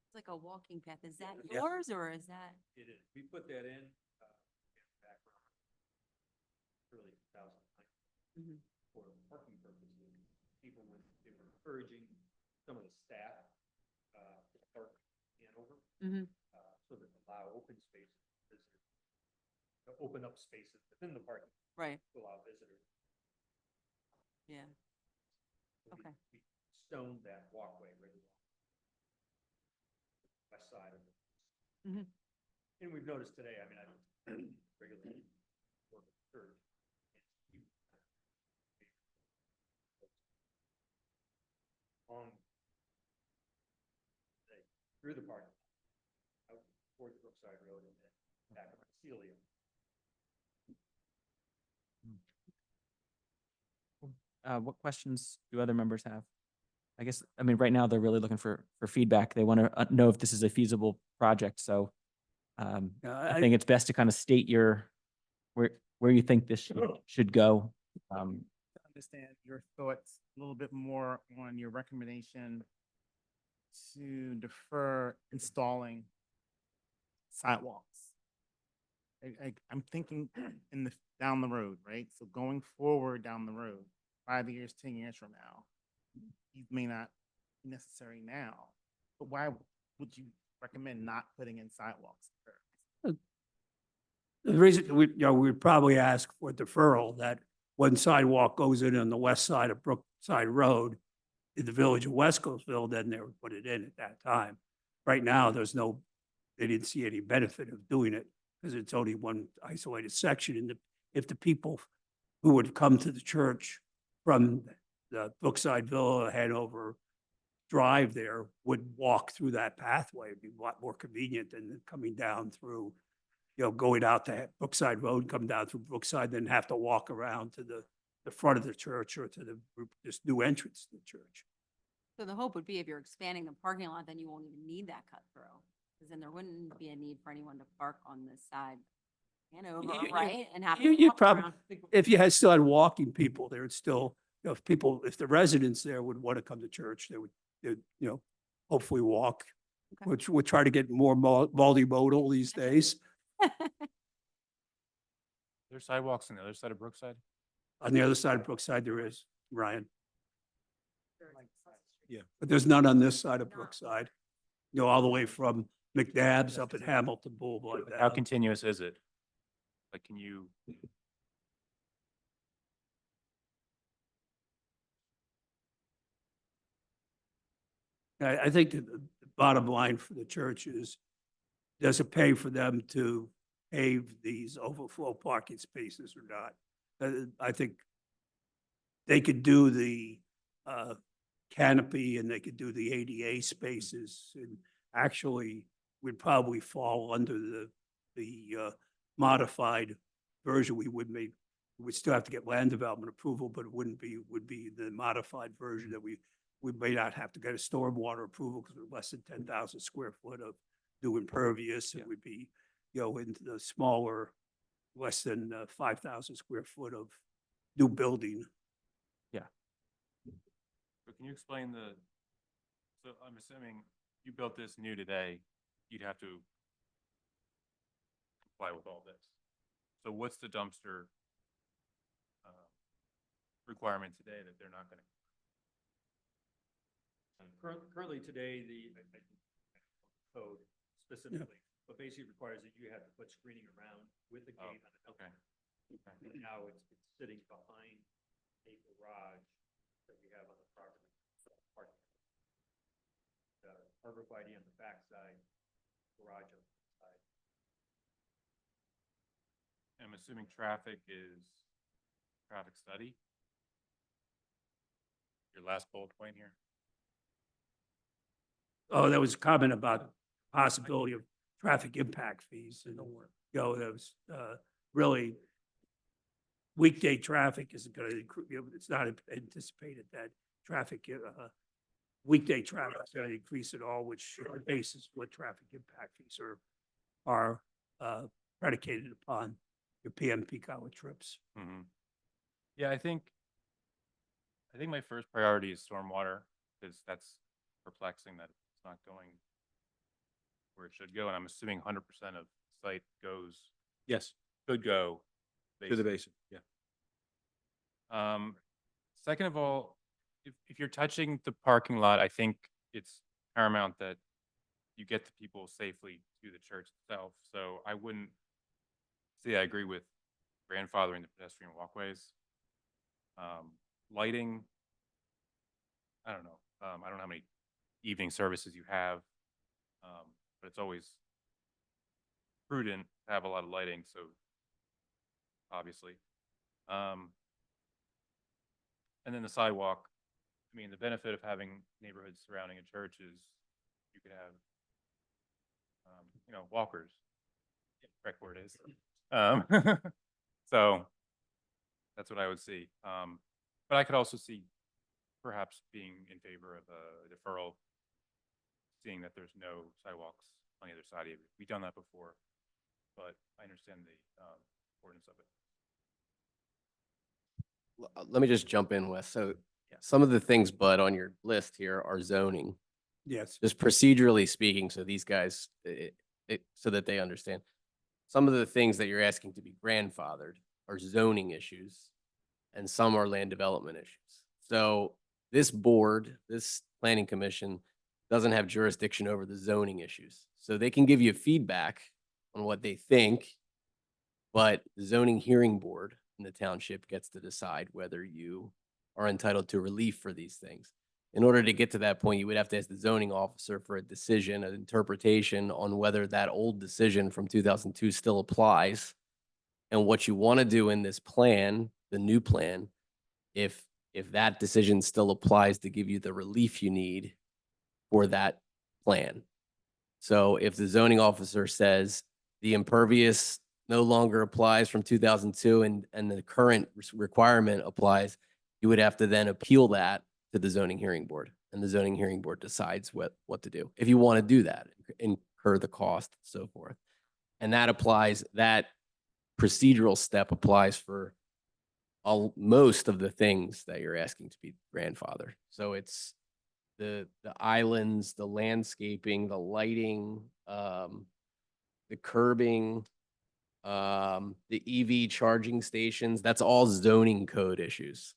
it's like a walking path. Is that Yeah. yours or is that? It is. We put that in background. Early 2009. Mhm. for parking purposes, they were encouraging some of the staff, to park in Hanover, Mhm. so that allow open spaces, visitors, to open up spaces within the parking Right, to allow visitors. yeah. So we- Okay. We stoned that walkway right along the west side of it. Mhm. And we've noticed today, I mean, I regularly work at church. And on through the parking lot, out towards Brookside Road and then back up to Celia. What questions do other members have? I guess, I mean, right now they're really looking for feedback. They want to know if this is a feasible project. So I think it's best to kind of state where you think this should go. To understand your thoughts a little bit more on your recommendation to defer installing sidewalks. I'm thinking in the, down the road, right? So going forward down the road, 5 years, 10 years from now, these may not be necessary now, but why would you recommend not putting in sidewalks? The reason we'd probably ask for deferral that when sidewalk goes in on the west side of Brookside Road in the village of West Coastville, then they would put it in at that time. Right now, they didn't see any benefit of doing it because it's only one isolated section. And if the people who would come to the church from the Brookside Villa, Hanover Drive there would walk through that pathway, it'd be a lot more convenient than coming down through, going out to Brookside Road, come down through Brookside, then have to walk around to the front of the church or to this new entrance to the church. So the hope would be if you're expanding the parking lot, then you won't even need that cut through. Because then there wouldn't be a need for anyone to park on this side, Hanover, right? And have to You'd walk probably, around. if you still had walking people there, it's still, if the residents there would want to come to church, they'd, hopefully walk, Okay. which we'll try to get more multimodal these days. There's sidewalks on the other side of Brookside? On the other side of Brookside, there is, Ryan. Yeah. But there's none on this side of Brookside. All the way from McNabb's up at Hamilton Boulevard. How down. continuous is it? Like, can you? I think that the bottom line for the church is, does it pay for them to pave these overflow parking spaces or not? I think they could do the canopy and they could do the ADA spaces, and actually would probably fall under the modified version we would make. We'd still have to get land development approval, but it would be the modified version that we may not have to get a stormwater approval because we're less than 10,000 square foot of new impervious. It would be, into the smaller, less than 5,000 square foot of new building. So can you explain so I'm assuming you built this new today, you'd have to comply with all this. So what's the dumpster requirement today that they're not gonna? Currently today, the code specifically, but basically requires that you have to put screening around with a Oh, gate on the okay. And now it's sitting behind a garage that we have on the property. Parking. Arborvitae on the backside, garage on the side. I'm assuming traffic is traffic study? Your last bullet point here? Oh, there was a comment about possibility of traffic impact fees and, that was really weekday traffic isn't going to, it's not anticipated that weekday traffic is going to increase at all, which are basis what traffic impact fees are predicated upon your PM peak hour trips. Mm-hmm. Yeah, I think my first priority is stormwater, because that's perplexing that it's not going where it should go, and I'm assuming 100% of the site could go. To the basin, yeah. basically. Second of all, if you're touching the parking lot, I think it's paramount that you get the people safely to the church itself. So I wouldn't say I agree with grandfathering the pedestrian walkways. Lighting, I don't know. I don't know how many evening services you have, but it's always prudent to have a lot of lighting, so obviously. And then the sidewalk, I mean, the benefit of having neighborhoods surrounding a church is you could have, walkers, correct word is. So that's what I would see. But I could also see perhaps being in favor of a deferral, seeing that there's no sidewalks on the other side of it. We've done that before, but I understand the importance of it. Let me just jump in, Wes. So some of the things, Bud, on your list here are zoning. Yes. Just procedurally speaking, so these guys, so that they understand. Some of the things that you're asking to be grandfathered are zoning issues, and some are land development issues. So this board, this planning commission, doesn't have jurisdiction over the zoning issues. So they can give you feedback on what they think, but the zoning hearing board in the township gets to decide whether you are entitled to relief for these things. In order to get to that point, you would have to ask the zoning officer for a decision, an interpretation on whether that old decision from 2002 still applies. And what you want to do in this plan, the new plan, if that decision still applies to give you the relief you need for that plan. So if the zoning officer says the impervious no longer applies from 2002 and the current requirement applies, you would have to then appeal that to the zoning hearing board, and the zoning hearing board decides what to do. If you want to do that, incur the cost, so forth. And that applies, that procedural step applies for most of the things that you're asking to be grandfathered. So it's the islands, the landscaping, the lighting, the curbing, the EV charging stations. That's all zoning code issues.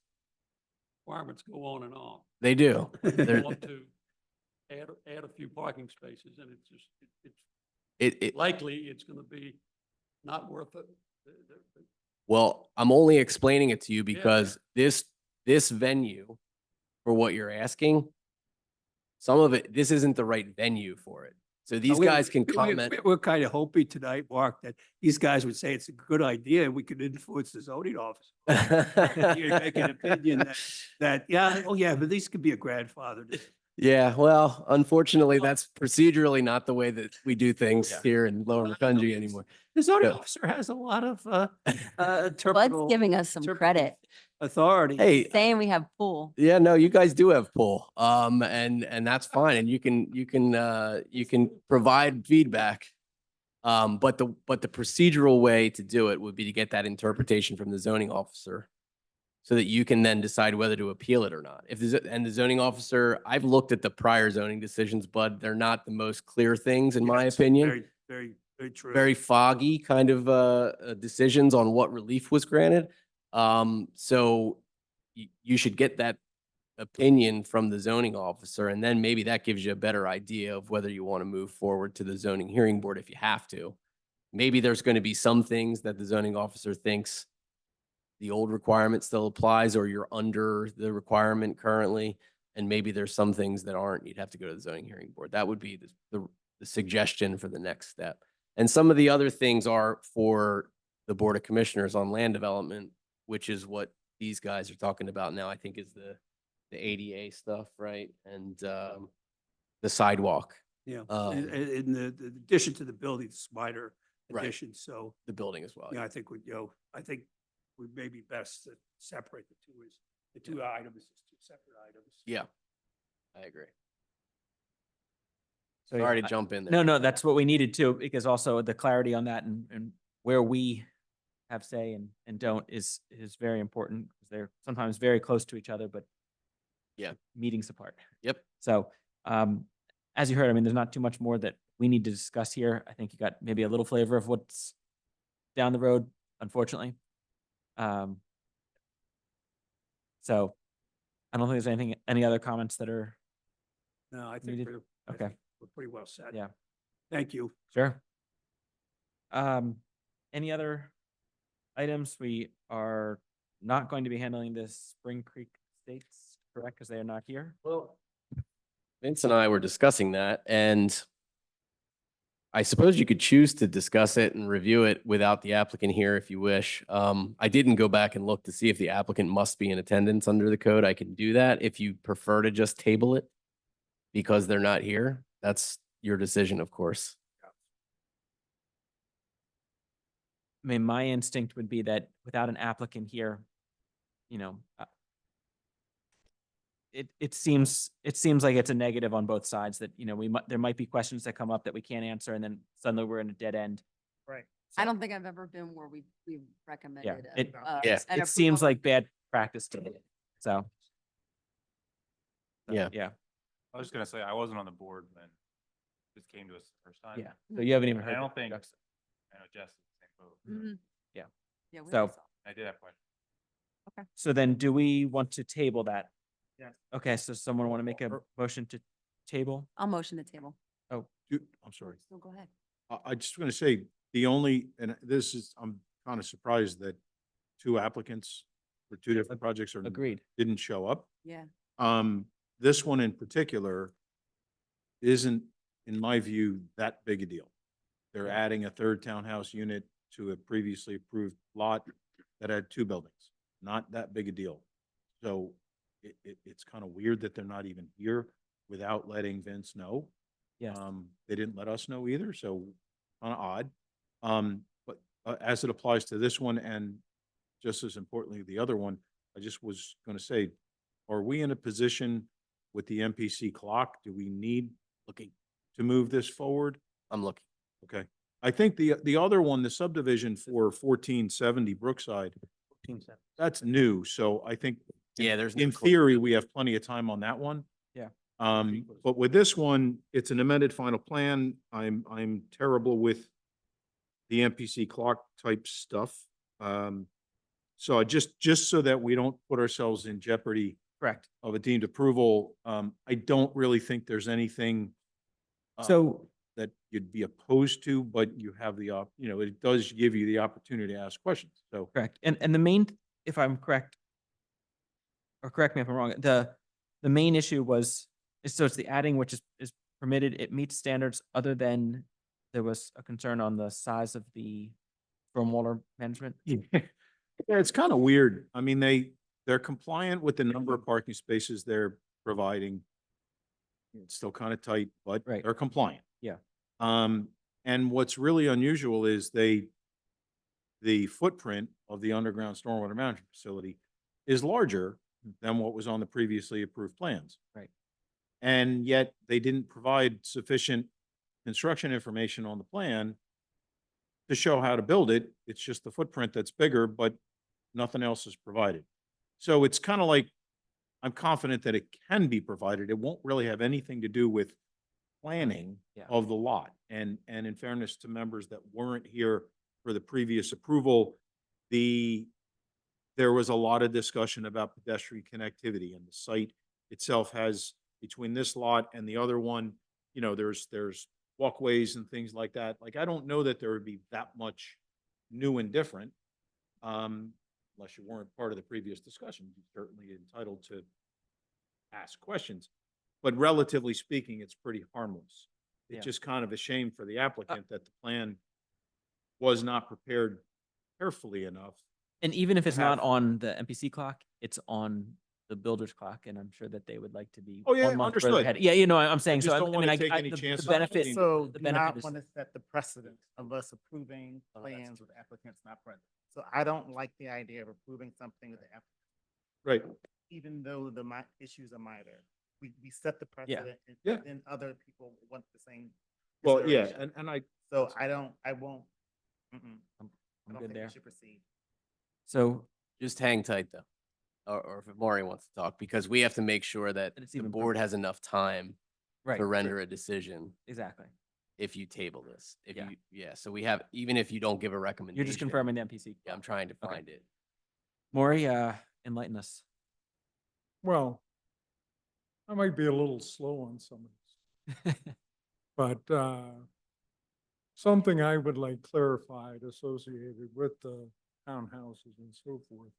Requirements go on and on. They do. They want to add a few parking spaces, and it's just, It likely it's gonna be not worth it. Well, I'm only explaining it to you because this venue for what you're asking, some of it, this isn't the right venue for it. So these guys can comment. We're kind of hoping tonight, Mark, that these guys would say it's a good idea, and we could influence the zoning office. You make an opinion that, yeah, oh yeah, but these could be a grandfather. Yeah, well, unfortunately, that's procedurally not the way that we do things Yeah. here in Lower McCounty anymore. The zoning Yeah. officer has a lot of, Bud's interpretable giving us some credit, authority. Hey, saying we have pool. yeah, no, you guys do have pull. And that's fine. And you can provide feedback. But the procedural way to do it would be to get that interpretation from the zoning officer so that you can then decide whether to appeal it or not. And the zoning officer, I've looked at the prior zoning decisions, but they're not the most clear things, in my Yes, opinion. Very, very, very true. Very foggy kind of decisions on what relief was granted. So you should get that opinion from the zoning officer, and then maybe that gives you a better idea of whether you want to move forward to the zoning hearing board if you have to. Maybe there's going to be some things that the zoning officer thinks the old requirement still applies, or you're under the requirement currently, and maybe there's some things that aren't. You'd have to go to the zoning hearing board. That would be the suggestion for the next step. And some of the other things are for the Board of Commissioners on land development, which is what these guys are talking about now, I think is the ADA stuff, right? And the sidewalk, Yeah, Um, in the addition to the building, it's minor Right. addition, so, the building as well. yeah, I think I think we may be best to separate the two items as two separate items. Yeah, I agree. So, Sorry yeah, to jump in there. No, that's what we needed too, because also the clarity on that and where we have say and don't is very important, because they're sometimes very close to each other, but Yeah. meetings apart. Yep. So, as you heard, I mean, there's not too much more that we need to discuss here. I think you got maybe a little flavor of what's down the road, unfortunately. So I don't think there's anything, any other comments that are, No, I Needed? think I Okay. think we're pretty well set. yeah, Thank you. sure. Any other items? We are not going to be handling the Spring Creek Estates, correct? Because they are not here. Well, Vince and I were discussing that, and I suppose you could choose to discuss it and review it without the applicant here if you wish. I didn't go back and look to see if the applicant must be in attendance under the code. I can do that. If you prefer to just table it because they're not here, that's your decision, of course. I mean, my instinct would be that without an applicant here, you know, it seems like it's a negative on both sides that, you know, there might be questions that come up that we can't answer and then suddenly we're in a dead end. Right. I don't think I've ever been where we've recommended. it- Yeah. an It seems approval. like bad practice to me, so. Yeah. Yeah, I was just gonna say, I wasn't on the board when this came to us the first time. yeah. So you haven't even I heard. don't the think, introduction. I know Jess is the same boat. Mhm. Yeah. Yeah. we So- always saw. I did have questions. So then do we want to table that? Yes. Okay, so someone want to make a motion to table? I'll motion the table. I'm sorry. So go ahead. I just want to say, the only, and this is, I'm kind of surprised that two applicants for two different projects are, Agreed. didn't show up. Yeah. This one in particular isn't, in my view, that big a deal. They're Yeah. adding a third townhouse unit to a previously approved lot that had two buildings. Not that big a deal. So it's kind of weird that they're not even here without letting Vince know. Yes. They didn't let us know either, so kind of odd. But as it applies to this one and just as importantly, the other one, I just was going to say, are we in a position with the MPC clock? Do we need to move this forward? I'm looking. Okay. I think the other one, the subdivision for 1470 Brookside, that's new. So I think Yeah, there's. no in clear- theory, we have plenty of time on that one. Yeah. But with this one, it's an amended final plan. I'm terrible with the MPC clock type stuff. So I just so that we don't put ourselves in jeopardy Correct. of a deemed approval, I don't really think there's anything So, that you'd be opposed to, but you have it does give you the opportunity to ask questions. So correct. And the main, if I'm correct, or correct me if I'm wrong, the main issue so it's the adding which is permitted. It meets standards other than there was a concern on the size of the stormwater management. yeah, it's kind of weird. I mean, they're compliant with the number of parking spaces they're providing. It's still kind of tight, but Right. they're compliant. Yeah. And what's really unusual is the footprint of the underground stormwater management facility is larger than what was on the previously approved plans. Right. And yet they didn't provide sufficient construction information on the plan to show how to build it. It's just the footprint that's bigger, but nothing else is provided. So it's kind of like, I'm confident that it can be provided. It won't really have anything to do with planning Yeah. of the lot. And in fairness to members that weren't here for the previous approval, there was a lot of discussion about pedestrian connectivity, and the site itself has, between this lot and the other one, there's walkways and things like that. Like, I don't know that there would be that much new and different. Unless you weren't part of the previous discussion, you're certainly entitled to ask questions. But relatively speaking, it's pretty harmless. Yeah. It's just kind of a shame for the applicant that the plan was not prepared carefully enough. And even if it's have- not on the MPC clock, it's on the builder's clock, and I'm sure that they would like to be. Oh, yeah, 1 month further understood. ahead. Yeah, I'm saying, just so don't I wanna mean, take any the chances. benefit, So the do benefit not is, want to set the precedent of us approving Oh, that's plans true. with applicants not present. So I don't like the idea of approving something with the applicant, Right. even though the issues are minor. We set the Yeah. precedent and Yeah. then other people want the same. Well, yeah, consideration. and I, So I won't, I I'm don't good think we there. should proceed. So, Just hang tight though. Or if Maury wants to talk, because we have to make sure that And it's the even board has enough time right, to render a decision exactly. if you table this. If Yeah. yeah, so we have, even if you don't give a recommendation. You're just confirming the MPC. Yeah, I'm trying to Okay. find it. Maury, enlighten us. well, I might be a little slow on some of this, but something I would like clarified associated with the townhouses and so forth.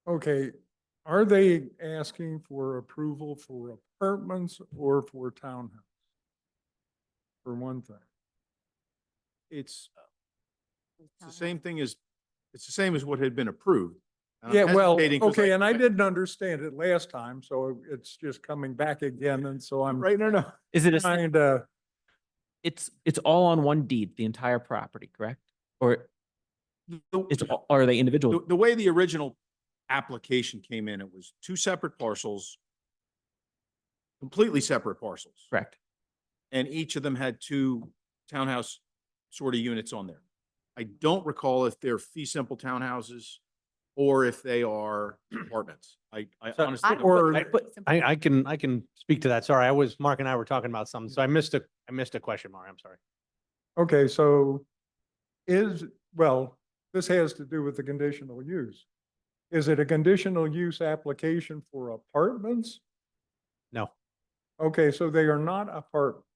Okay, are they asking for approval for apartments or for townhouse? For one thing. It's the same thing as, it's the same as what had been approved. And I'm Yeah, well, hesitating 'cause okay, and I didn't understand it last time, so it's just coming back again, and so I'm Right, no. Is it a, trying to, it's all on one deed, the entire property, correct? Or are they individual? The way the original application came in, it was two separate parcels, completely separate parcels. Correct. And each of them had two townhouse sort of units on there. I don't recall if they're fee simple townhouses or if they are apartments. I So- honestly. I don't- or, I can speak to that. Sorry, Mark and I were talking about something, so I missed a question, Mark. I'm sorry. okay, so well, this has to do with the conditional use. Is it a conditional use application for apartments? No. Okay, so they are not apartments.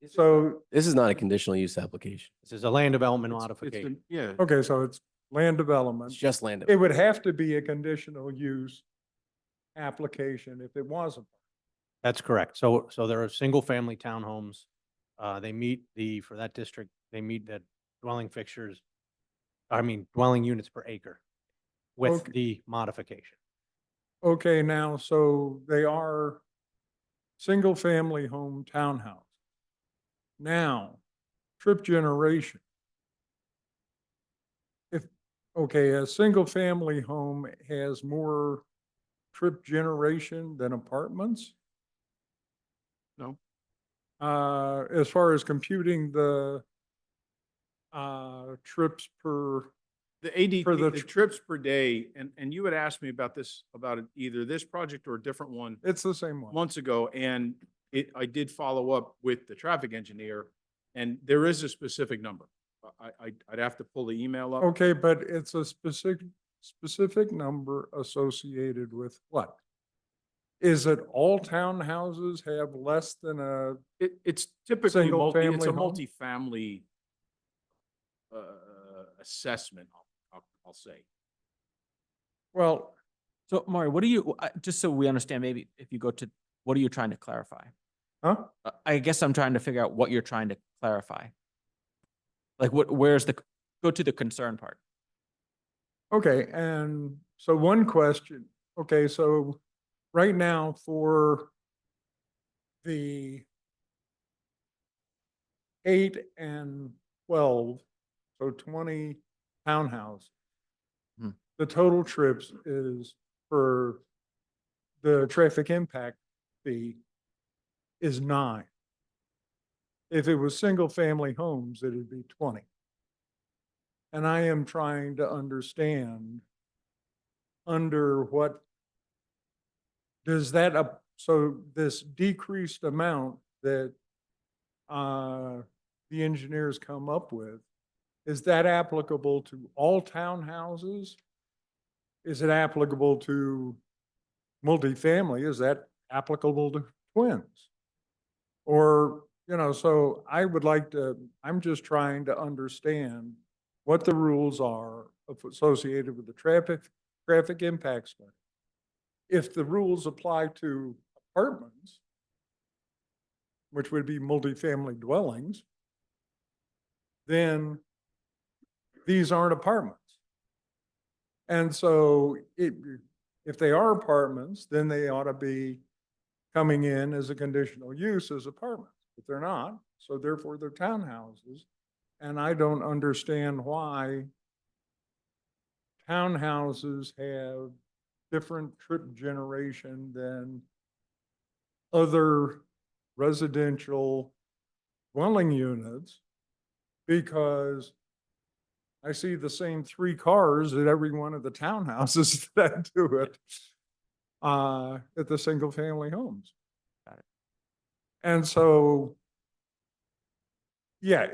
So, This is not a conditional use application. This is a land development It's modification. the- Yeah. okay, so it's land development. It's just land. It would have to be a conditional use application if it wasn't. That's correct. So there are single-family townhomes. They meet for that district, they meet the dwelling dwelling units per acre with Okay. the modification. Okay, now, so they are single-family home townhouse. Now, trip generation. Okay, a single-family home has more trip generation than apartments? No. As far as computing the trips per, The ADT, For the the tr- trips per day, and you had asked me about this, about either this project or a different one it's the same one. months ago, and I did follow up with the traffic engineer, and there is a specific number. I'd have to pull the email up. Okay, but it's a specific number associated with what? Is it all townhouses have less than a, It's typically it's Single-family a home? multifamily assessment, I'll say. well, So Mario, what do you, just so we understand, maybe if you go to, what are you trying to clarify? huh? I guess I'm trying to figure out what you're trying to clarify. Like where's go to the concern part. Okay, and so one question, okay, so right now for the 8 and 12, so 20 townhouse. Hmm. The total trips is for the traffic impact fee is 9. If it was single-family homes, it'd be 20. And I am trying to understand under what does that, so this decreased amount that the engineers come up with, is that applicable to all townhouses? Is it applicable to multifamily? Is that applicable to twins? Or, so I would like to, I'm just trying to understand what the rules are associated with the traffic impact study. If the rules apply to apartments, which would be multifamily dwellings, then these aren't apartments. And so if they are apartments, then they ought to be coming in as a conditional use as apartments, but they're not. So therefore they're townhouses. And I don't understand why townhouses have different trip generation than other residential dwelling units, because I see the same 3 cars at every one of the townhouses that I do it at the single family homes. Got it. And so, yeah,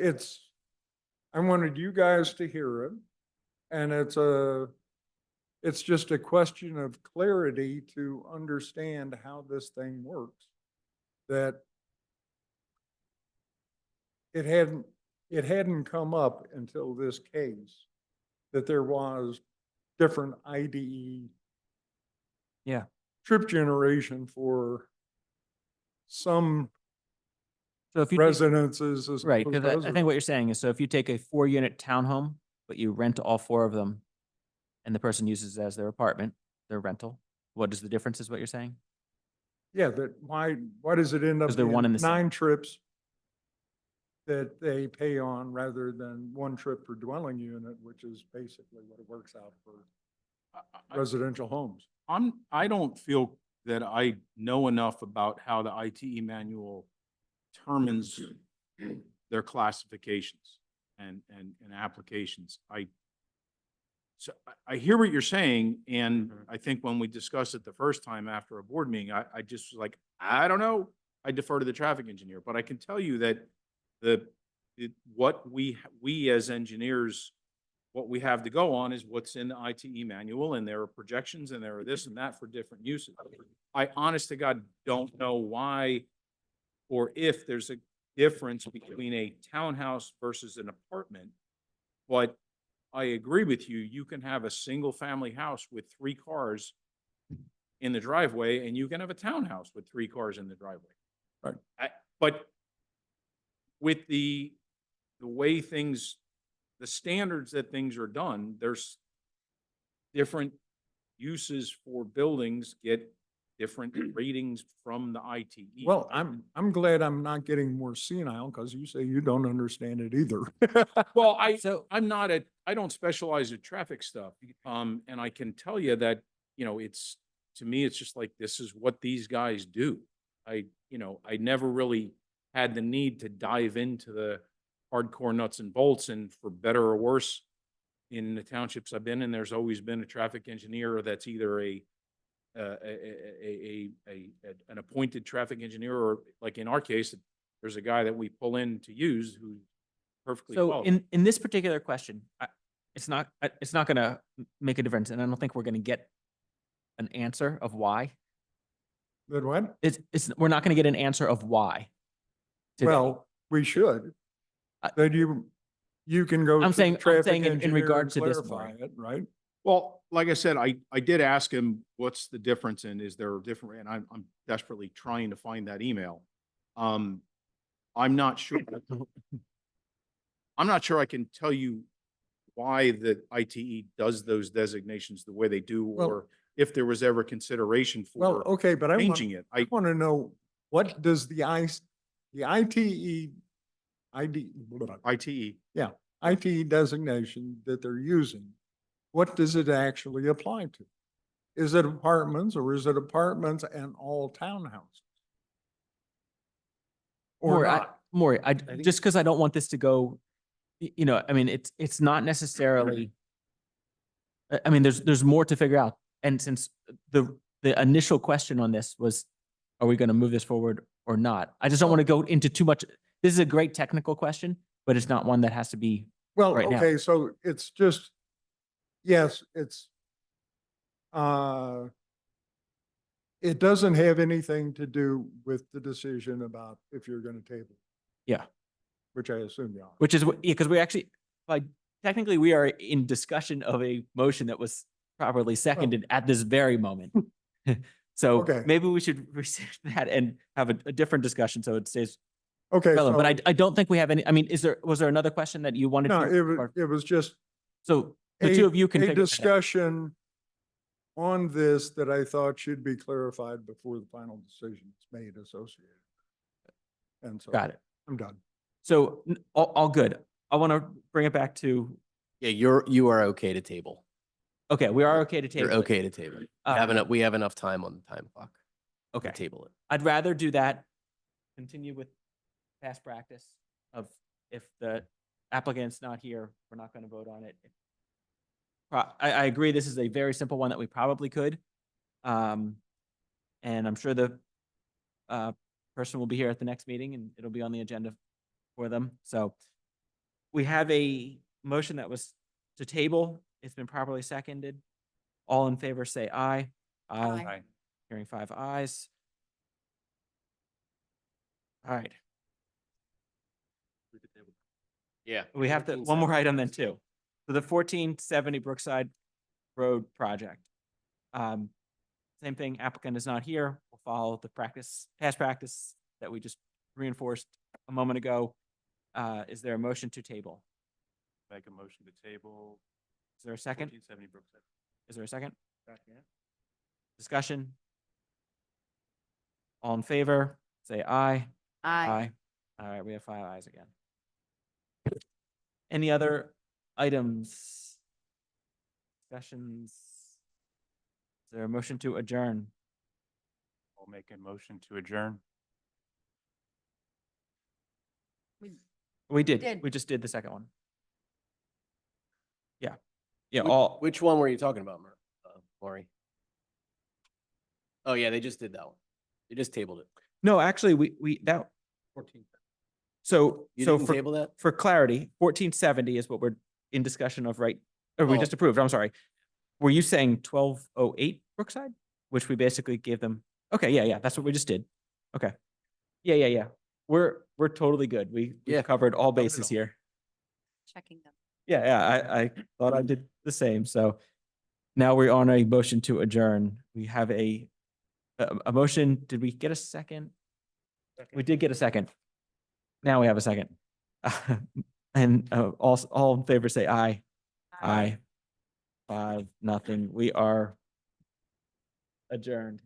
I wanted you guys to hear it. And it's just a question of clarity to understand how this thing works. That it hadn't come up until this case that there was different IDE Yeah. trip generation for some So if you. take- residences as Right, opposed because to I think what you're saying is, so if you take a 4-unit townhome, but you rent all 4 of them, and the person uses it as their apartment, their rental, what is the difference is what you're saying? Yeah, that why does it end up 'Cause they're one being and the same. 9 trips that they pay on rather than 1 trip per dwelling unit, which is basically what it works out for residential homes? I don't feel that I know enough about how the ITE manual determines their classifications and applications. I hear what you're saying, and I think when we discussed it the first time after a board meeting, I just was like, I don't know. I defer to the traffic engineer, but I can tell you that what we as engineers, what we have to go on is what's in the ITE manual, and there are projections and there are this and that for different uses. I honest to God don't know why or if there's a difference between a townhouse versus an apartment. But I agree with you, you can have a single family house with 3 cars in the driveway, and you can have a townhouse with 3 cars in the driveway. Right. But with the way things, the standards that things are done, there's different uses for buildings get different ratings from the ITE. Well, I'm glad I'm not getting more senile because you say you don't understand it either. Well, So, I don't specialize in traffic stuff. And I can tell you that, to me, it's just like, this is what these guys do. I never really had the need to dive into the hardcore nuts and bolts, and for better or worse, in the townships I've been in, there's always been a traffic engineer that's either an appointed traffic engineer, or like in our case, there's a guy that we pull in to use who's perfectly so qualified. in this particular question, it's not gonna make a difference, and I don't think we're gonna get an answer of why. Then what? We're not gonna get an answer of why. today. Well, we should. I- Then you can go I'm to saying- the I'm traffic saying in engineer regard and to this, clarify Maury. it, right? Well, like I said, I did ask him, what's the difference, and is there a different, and I'm desperately trying to find that email. I'm not sure. I'm not sure I can tell you why the ITE does those designations the way they do, Well- or if there was ever consideration Well, for okay, but I changing it. I want to know, what does the ITE, ITE, ITE designation that they're using, what does it actually apply to? Is it apartments, or is it apartments and all townhouses? Or not? Maury, think- just because I don't want this to go, I mean, it's not necessarily. I mean, there's more to figure out. And since the initial question on this was, are we going to move this forward or not? I just don't want to go into too much. This is a great technical question, but it's not one that has to be. Well, right now. okay, so it's just, yes, it doesn't have anything to do with the decision about if you're going to table. Yeah. Which I assume you are. Which is, because we actually, technically, we are in discussion of a motion that was properly seconded at this very moment. So Okay. maybe we should rescind that and have a different discussion so it stays Okay, relevant. But so, I don't think we have any, I mean, was there another question that you wanted no, to? it or- was just So the two of you can a figure that out. discussion on this that I thought should be clarified before the final decision is made associated. And so. Got it. I'm done. So all good. I want to bring it back to, Yeah, you are okay to table. okay, we are okay to table. You're it. okay to table. it. Uh, We have enough time on the time clock to Okay. table it. I'd rather do that, continue with past practice of if the applicant's not here, we're not going to vote on it. I agree, this is a very simple one that we probably could. And I'm sure the person will be here at the next meeting and it'll be on the agenda for them. So we have a motion that was to table. It's been properly seconded. All in favor, say aye. Aye. Aye. Hearing 5 ayes. All right, Yeah. we have to, one more item then too. So the 1470 Brookside Road project. Same thing, applicant is not here. We'll follow the past practice that we just reinforced a moment ago. Is there a motion to table? Make a motion to table Is there a second? 1470 Brookside. Is there a second? Second. Discussion? All in favor, say aye. Aye. All right, we have 5 ayes again. Any other items? Discussions? Is there a motion to adjourn? I'll make a motion to adjourn. We did. did. We just did the second one. Yeah. Yeah, Which- all, Which one were you talking about, Maury? Oh, yeah, they just did that one. They just tabled it. no, actually, that, 14. so, You so didn't for, table that? for clarity, 1470 is what we're in discussion of, right? Or we Oh. just approved, I'm sorry. Were you saying 1208 Brookside? Which we basically gave them, okay, yeah, that's what we just did. Okay. Yeah. We're totally good. We've Yeah, covered all covered it bases all. here. Checking them. Yeah, I thought I did the same, so now we're on a motion to adjourn. We have a motion. Did we get a second? We did get a second. Now we have a second. And all in favor, say aye. Aye. 5-0. We are adjourned.